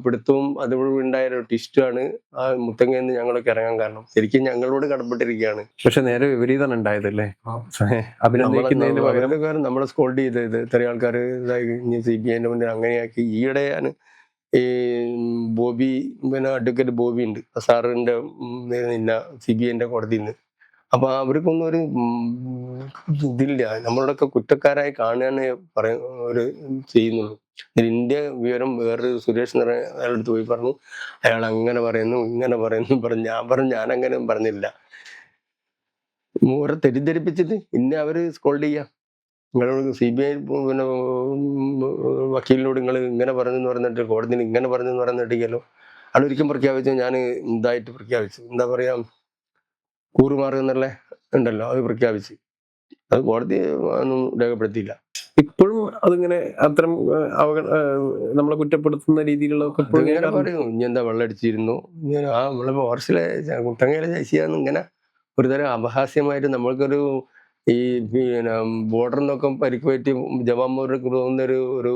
പിടുത്തവും അതുവഴി ഉണ്ടായ ഒരു ട്വിസ്റ്റാണ് ആ മുത്തങ്ങയെന്ന് ഞങ്ങളൊക്കെ ഇറങ്ങാൻ കാരണം. ശരിക്കും ഞങ്ങളോട് കടപ്പെട്ടിരിക്കുകയാണ്. പക്ഷെ നേരെ വിപരീതമാണ് ഉണ്ടായതല്ലേ. അഭിനന്ദിക്കുന്നതിന് പകരം നമ്മളെ സ്കോൾഡ് ചെയ്ത് ഇത്രയും ആൾക്കാർ CBI മുന്നിൽ അങ്ങനെയാക്കി. ഈയിടെയാണ് ഈ ബോബി, പിന്നെ അഡ്വക്കേറ്റ് ബോബി ഉണ്ട്, സാറിന്റെ CBI കോടതിയിൽ നിന്ന്. അപ്പൊ അവർക്കൊന്നും ഒരു ഇതില്ല, നമ്മളോടൊക്കെ കുറ്റക്കാരായി കാണാനേ ഒരു ചെയ്യുന്നുള്ളൂ. ഇന്ത്യ വിവരം വേറൊരു സുരേഷ് എന്ന് പറയുന്ന അയാളടുത്ത് പോയി പറഞ്ഞു, അയാൾ അങ്ങനെ പറയുന്നു ഇങ്ങനെ പറയുന്നു പറഞ്ഞു. ഞാൻ അങ്ങനെ പറഞ്ഞില്ല. തെറ്റിദ്ധരിപ്പിച്ചിട്ട് ഇന്നെ അവര് സ്കോൾഡ് ചെയ്യാം. നിങ്ങളോട് CBI പിന്നെ വക്കീലിനോട് നിങ്ങൾ ഇങ്ങനെ പറഞ്ഞെന്ന് പറഞ്ഞിട്ട് കോടതിയിൽ ഇങ്ങനെ പറഞ്ഞെന്ന് പറഞ്ഞിട്ടില്ലല്ലോ. അത് ഒരിക്കലും പ്രഖ്യാപിച്ചു, ഞാൻ ഇതായിട്ട് പ്രഖ്യാപിച്ചു, എന്താ പറയാ, കൂറുമാറുക എന്നുള്ള ഉണ്ടല്ലോ, അത് പ്രഖ്യാപിച്ച്. അത് കോടതി ഒന്നും രേഖപ്പെടുത്തിയില്ല. ഇപ്പോഴും അതിങ്ങനെ അത്തരം നമ്മളെ കുറ്റപ്പെടുത്തുന്ന രീതിയിലുള്ളതൊക്കെ ഇപ്പോഴും അതിങ്ങനെ കേൾക്കാറുണ്ട്. പറയും, ഇനി എന്താ വെള്ളം അടിച്ചിരുന്നു, ഇങ്ങനെ നമ്മളെ ഫോറസ്റ്റിലെ കുട്ടങ്ങയിലെ ചേച്ചിയാന്ന് ഇങ്ങനെ ഒരുതരം അപഹാസ്യമായിട്ട് നമ്മൾക്കൊരു ഈ പിന്നെ ബോർഡറിൽ നിന്നൊക്കെ പരിക്ക് പറ്റി ജവാന്മാർക്ക് തോന്നുന്ന ഒരു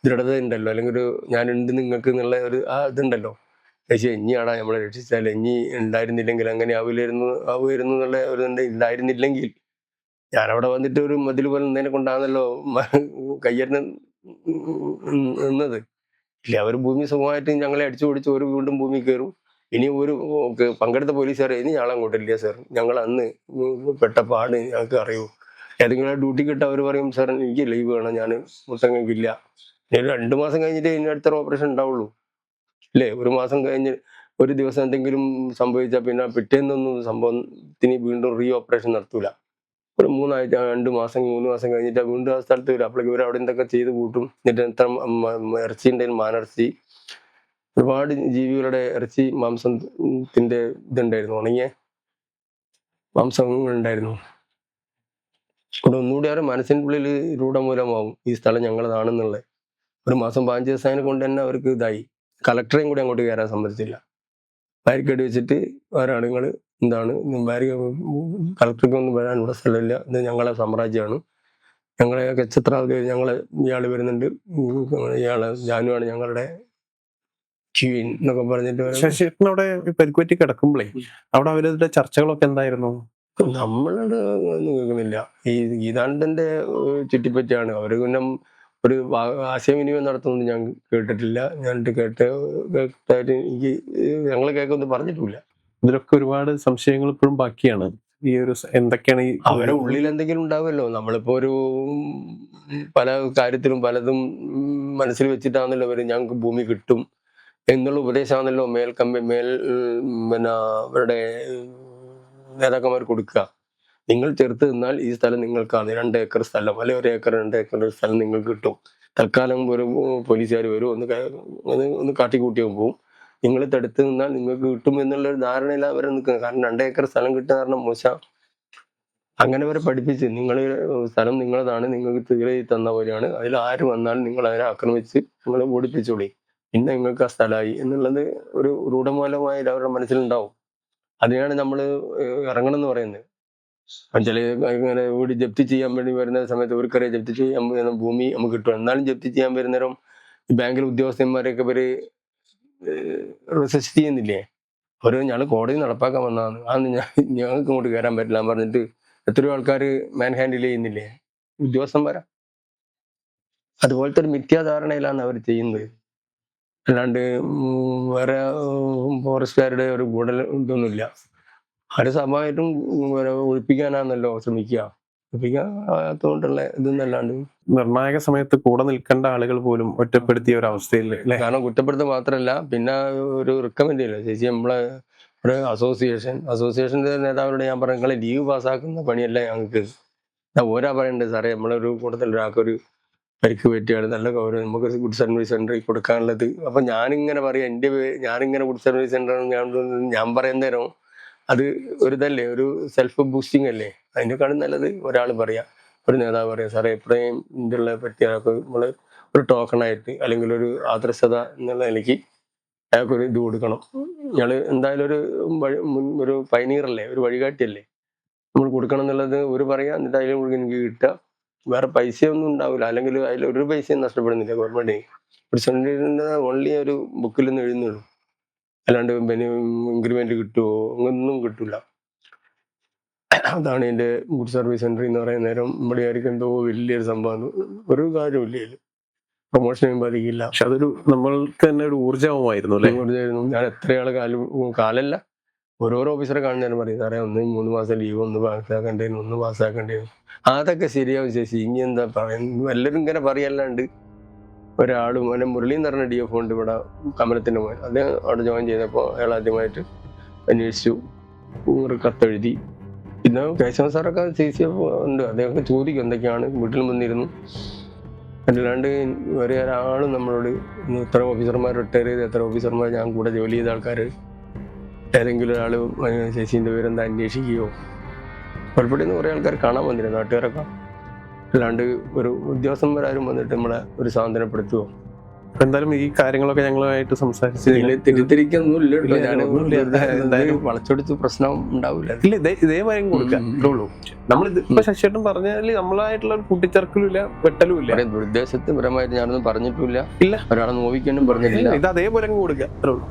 ദൃഢത ഉണ്ടല്ലോ, അല്ലെങ്കിൽ ഒരു ഞാനുണ്ട് നിങ്ങൾക്ക് എന്നുള്ള ഒരു ഇതുണ്ടല്ലോ. പക്ഷേ ഇനിയാടാ നമ്മളെ രക്ഷിച്ചാൽ ഇനി ഉണ്ടായിരുന്നില്ലെങ്കിൽ അങ്ങനെ ആവുമായിരുന്നു എന്നുള്ള ഒരു ഉണ്ടായിരുന്നില്ലെങ്കിൽ ഞാനവിടെ വന്നിട്ട് ഒരു മതിൽ പോലെ നിന്നതിനെ കൊണ്ടാണല്ലോ കയ്യറിന് നിന്നത്. ഇല്ല, അവർ ഭൂമി സുഖമായിട്ട് ഞങ്ങളെ അടിച്ചു പൊടിച്ച് ഒരു വീണ്ടും ഭൂമി കയറും. ഇനി ഒരു പങ്കെടുത്ത പോലീസുകാർ ഇനി ഞങ്ങൾ അങ്ങോട്ടില്ല സാർ, ഞങ്ങൾ അന്ന് പെട്ട പാട് ഞങ്ങൾക്ക് അറിയൂ. ഏതെങ്കിലും ഡ്യൂട്ടി കിട്ടാൻ അവർ പറയും, സാർ എനിക്ക് ലീവ് വേണം, ഞാൻ മുത്തങ്ങൾക്കില്ല. ഒരു 2 മാസം കഴിഞ്ഞിട്ട് ഇനി അടുത്ത ഓപ്പറേഷൻ ഉണ്ടാവുള്ളൂ അല്ലേ. ഒരു മാസം കഴിഞ്ഞ് ഒരു ദിവസം എന്തെങ്കിലും സംഭവിച്ചാൽ പിന്നെ പിറ്റേന്നൊന്നും സംഭവത്തിന് വീണ്ടും ഓപ്പറേഷൻ നടത്തൂല. ഒരു 2 മാസം 3 മാസം കഴിഞ്ഞിട്ട് വീണ്ടും ആ സ്ഥലത്ത് വരും. അപ്പോഴേക്ക് ഇവർ അവിടെ എന്തൊക്കെ ചെയ്ത് കൂട്ടും. എന്നിട്ട് എത്ര ഇറച്ചി ഉണ്ടെങ്കിലും മാനിറച്ചി, ഒരുപാട് ജീവികളുടെ ഇറച്ചി മാംസത്തിന്റെ ഇതുണ്ടായിരുന്നു, ഉണങ്ങിയ മാംസങ്ങൾ ഉണ്ടായിരുന്നു. ഇവിടെ ഒന്നുകൂടി അവരുടെ മനസ്സിനുള്ളിൽ രൂഢമൂലമാവും ഈ സ്ഥലം ഞങ്ങളതാണെന്നുള്ളത്. ഒരു മാസം 15 ദിവസം കൊണ്ട് തന്നെ അവർക്ക് ഇതായി. കളക്ടറേയും കൂടി അങ്ങോട്ട് കയറാൻ സമ്മതിച്ചില്ല. ബാരിക്കേഡ് വെച്ചിട്ട് ഒരാളുകൾ എന്താണ് കളക്ടർക്ക് ഒന്നും വരാൻ ഇവിടെ സ്ഥലമില്ല, ഇത് ഞങ്ങളെ സാമ്രാജ്യമാണ്, ഞങ്ങളെ എത്ര ഞങ്ങളെ ഇയാൾ വരുന്നുണ്ട്, ഇയാളെ ജാനുവാണ് ഞങ്ങളുടെ ക്വീൻ എന്നൊക്കെ പറഞ്ഞിട്ട് ശശിയേട്ടൻ അവിടെ പരിക്കുപറ്റി കിടക്കുമ്പോഴേ അവിടെ അവരുടെ ചർച്ചകളൊക്കെ എന്തായിരുന്നു? നമ്മളോട് ഒന്നും കേൾക്കുന്നില്ല. ഈ ഗീതാനന്ദന്റെ ചുറ്റിപ്പറ്റിയാണ് അവര് പിന്നെ ഒരു ആശയവിനിമയം നടത്തുന്നത് ഞാൻ കേട്ടിട്ടില്ല. കേട്ടായിട്ട് എനിക്ക് ഞങ്ങൾ കേൾക്കൊന്നും പറഞ്ഞിട്ടില്ല. ഇതിലൊക്കെ ഒരുപാട് സംശയങ്ങൾ ഇപ്പോഴും ബാക്കിയാണ്. ഈ ഒരു എന്തൊക്കെയാണ് ഈ അവരുടെ ഉള്ളിൽ എന്തെങ്കിലും ഉണ്ടാവുമല്ലോ. നമ്മളിപ്പോ ഒരു പല കാര്യത്തിലും പലതും മനസ്സിൽ വെച്ചിട്ടാണല്ലോ അവര് ഞങ്ങൾക്ക് ഭൂമി കിട്ടും എന്നുള്ള ഉപദേശമാണല്ലോ പിന്നെ അവരുടെ നേതാക്കന്മാർ കൊടുക്കുക. നിങ്ങൾ ചെറുത്ത് നിന്നാൽ ഈ സ്ഥലം നിങ്ങൾക്കാണ്, 2 ഏക്കർ സ്ഥലം അല്ലെ 1 ഏക്കർ 2 ഏക്കർ സ്ഥലം നിങ്ങൾക്ക് കിട്ടും. തൽക്കാലം ഒരു പോലീസുകാർ വരും, ഒന്ന് കാട്ടിക്കൂട്ടിയാൽ പോവും. നിങ്ങൾ തടുത്ത് നിന്നാൽ നിങ്ങൾക്ക് കിട്ടും എന്നുള്ളൊരു ധാരണയിൽ അവരെ നിൽക്കുന്നത്. കാരണം 2 ഏക്കർ സ്ഥലം കിട്ടുക കാരണം മോശം. അങ്ങനെ അവരെ പഠിപ്പിച്ച് സ്ഥലം നിങ്ങളതാണ്, നിങ്ങൾക്ക് തീരെ തന്ന പോലെയാണ്, അതിൽ ആര് വന്നാലും നിങ്ങൾ അതിനെ ആക്രമിച്ച് നിങ്ങൾ ഓടിപ്പിച്ചോളി, പിന്നെ നിങ്ങൾക്ക് ആ സ്ഥലമായി എന്നുള്ളത് ഒരു രൂഢമൂലമായി അവരുടെ മനസ്സിലുണ്ടാവും. അതിനാണ് നമ്മൾ ഇറങ്ങണം എന്ന് പറയുന്നത്. ചില ഇങ്ങനെ വീട് ജപ്തി ചെയ്യാൻ വേണ്ടി വരുന്ന സമയത്ത് അവർക്കറിയാം ജപ്തി ചെയ്യാൻ വരുന്ന ഭൂമി നമുക്ക് കിട്ടും. എന്നാലും ജപ്തി ചെയ്യാൻ വരുന്നേരം ബാങ്കിലെ ഉദ്യോഗസ്ഥന്മാരെയൊക്കെ ഇവര് റെസിസ്റ്റ് ചെയ്യുന്നില്ലേ. ഒരു ഞങ്ങൾ കോടതി നടപ്പാക്കാൻ വന്നതാണ്, ഞങ്ങൾക്ക് ഇങ്ങോട്ട് കയറാൻ പറ്റില്ല പറഞ്ഞിട്ട് എത്രയോ ആൾക്കാർ മാൻ ഹാൻഡിൽ ചെയ്യുന്നില്ലേ ഉദ്യോഗസ്ഥന്മാരാ. അതുപോലത്തെ ഒരു മിഥ്യാധാരണയിലാണ് അവർ ചെയ്യുന്നത്. അല്ലാണ്ട് വേറെ ഫോറസ്റ്റുകാരുടെ ഒരു ഇതൊന്നുമില്ല. അവര് സ്വാഭാവികമായിട്ടും ഒഴിപ്പിക്കാനാണല്ലോ ശ്രമിക്കുക. ഒഴിപ്പിക്കാത്തതുകൊണ്ടുള്ള ഇതൊന്നല്ലാണ്ട് നിർണായക സമയത്ത് കൂടെ നിൽക്കേണ്ട ആളുകൾ പോലും ഒറ്റപ്പെടുത്തിയ ഒരു അവസ്ഥയിൽ. കാരണം കുറ്റപ്പെടുത്തുക മാത്രമല്ല, പിന്നെ ഒരു റിക്കമെൻഡ് ചെയ്യില്ല ചേച്ചി. നമ്മളെ ഒരു അസോസിയേഷന്റെ നേതാവിനോട് ഞാൻ പറഞ്ഞു, നിങ്ങളെ ലീവ് പാസ്സാക്കുന്ന പണിയല്ല ഞങ്ങൾക്ക്. ഓരാ പറയണ്ടേ സാറേ, നമ്മളൊരു കൂട്ടത്തിൽ ഒരാൾക്കൊരു പരിക്ക് പറ്റിയാണ്, നല്ല ഗൗരവം, നമുക്ക് ഗുഡ് സർവീസ് സെന്ററിൽ കൊടുക്കാനുള്ളത്. അപ്പൊ ഞാനിങ്ങനെ പറയാം, ഞാനിങ്ങനെ ഗുഡ് സർവീസ് സെന്റർ ഞാൻ പറയുന്നേരം അത് ഒരു ഇതല്ലേ, ഒരു സെൽഫ് ബൂസ്റ്റിംഗ് അല്ലേ. അതിനേക്കാളും നല്ലത് ഒരാൾ പറയാ, ഒരു നേതാവ് പറയാം, സാറേ എപ്പോഴും ഇതിലുള്ള പറ്റിയ നമ്മള് ഒരു ടോക്കണായിട്ട് അല്ലെങ്കിൽ ഒരു ആദർശത എന്നുള്ള നിലയ്ക്ക് അയാൾക്കൊരു ഇത് കൊടുക്കണം. ഞങ്ങള് എന്തായാലും ഒരു പൈനീറല്ലേ, ഒരു വഴികാട്ടിയല്ലേ, നമ്മൾ കൊടുക്കണം എന്നുള്ളത് ഒരു പറയാം. എന്നിട്ട് അതിൽ എനിക്ക് കിട്ടുക, വേറെ പൈസയൊന്നും ഉണ്ടാവില്ല, അല്ലെങ്കിൽ അതിൽ ഒരു പൈസയും നഷ്ടപ്പെടുന്നില്ല ഗവൺമെന്റ്. ഒരു സെന്ററിന്റെ ഓൺലി ഒരു ബുക്കിൽ നിന്ന് എഴുതുന്നുള്ളൂ, അല്ലാണ്ട് ഇൻക്രിമെന്റ് കിട്ടുമോ അങ്ങനൊന്നും കിട്ടില്ല. അതാണ് എൻ്റെ ഗുഡ് സർവീസ് സെന്റർ എന്ന് പറയുന്ന നേരം നമ്മുടെ ആയിരിക്കും എന്തോ വലിയൊരു സംഭവം. ഒരു കാര്യമില്ല, പ്രൊമോഷനും ബാധിക്കില്ല. പക്ഷെ അതൊരു നമ്മൾക്ക് തന്നെ ഒരു ഊർജവുമായിരുന്നു അല്ലേ. ഞാൻ എത്രയാള് കാലല്ല ഓരോരോ ഓഫീസറെ കാണുന്നതിനും പറയും, സാറേ 3 മാസം ലീവ് ഒന്ന് പാസ്സാക്കേണ്ടേനും. അതൊക്കെ ശരിയാവും ചേച്ചി, ഇനി എന്താ പറയുന്നത്. എല്ലാവരും ഇങ്ങനെ പറയല്ലാണ്ട് ഒരാളും അവനെ മുരളി എന്ന് പറഞ്ഞ DFO ഉണ്ട് ഇവിടെ, കമലത്തിന്റെ മോൻ. അദ്ദേഹം അവിടെ ജോയിൻ ചെയ്തപ്പോൾ അയാൾ ആദ്യമായിട്ട് അന്വേഷിച്ചു, കത്തെഴുതി, പിന്നെ കേശവൻ സാറൊക്കെ CCF ഉണ്ട്, അദ്ദേഹമൊക്കെ ചോദിക്കും എന്തൊക്കെയാണ്, വീട്ടിൽ വന്നിരുന്നു. അല്ലാണ്ട് വേറെ ഒരാളും നമ്മളോട് ഇത്ര ഓഫീസർമാർ റിട്ടയർ ചെയ്ത് എത്ര ഓഫീസർമാർ ഞാൻ കൂടെ ജോലി ചെയ്ത ആൾക്കാർ ഏതെങ്കിലും ഒരാൾ ചേച്ചീൻ്റെ പേരെന്താ അന്വേഷിക്കുകയോ പലപ്പോഴും കുറേ ആൾക്കാർ കാണാൻ വന്നിരുന്നു, നാട്ടുകാരൊക്കെ. അല്ലാണ്ട് ഒരു ഉദ്യോഗസ്ഥന്മാരും വന്നിട്ട് നമ്മളെ ഒരു സാന്ത്വനപ്പെടുത്തുവോ. അപ്പൊ എന്തായാലും ഈ കാര്യങ്ങളൊക്കെ ഞങ്ങളുമായിട്ട് സംസാരിച്ചതിൽ തെറ്റിദ്ധരിക്കൊന്നുമില്ല കേട്ടോ. ഞാൻ ഒന്നുമില്ല. എന്തായാലും വളച്ചൊടിച്ച് പ്രശ്നം ഉണ്ടാവില്ല. ഇല്ല, ഇതേമാതിരി കൊടുക്കുക, ഇത്രേ ഉള്ളൂ. നമ്മൾ ഇപ്പൊ ശശിയേട്ടൻ പറഞ്ഞാല് നമ്മളായിട്ടുള്ള ഒരു കൂട്ടിച്ചേർക്കലും ഇല്ല, വെട്ടലും ഇല്ല. ദുരുദ്ദേശപരമായിട്ട് ഞാനൊന്നും പറഞ്ഞിട്ടില്ല, ഇല്ല. ഒരാളെ നോവിക്കാനും പറഞ്ഞിട്ടില്ല. ഇത് അതേപോലെ അങ്ങ് കൊടുക്കുക, അത്രേ ഉള്ളൂ.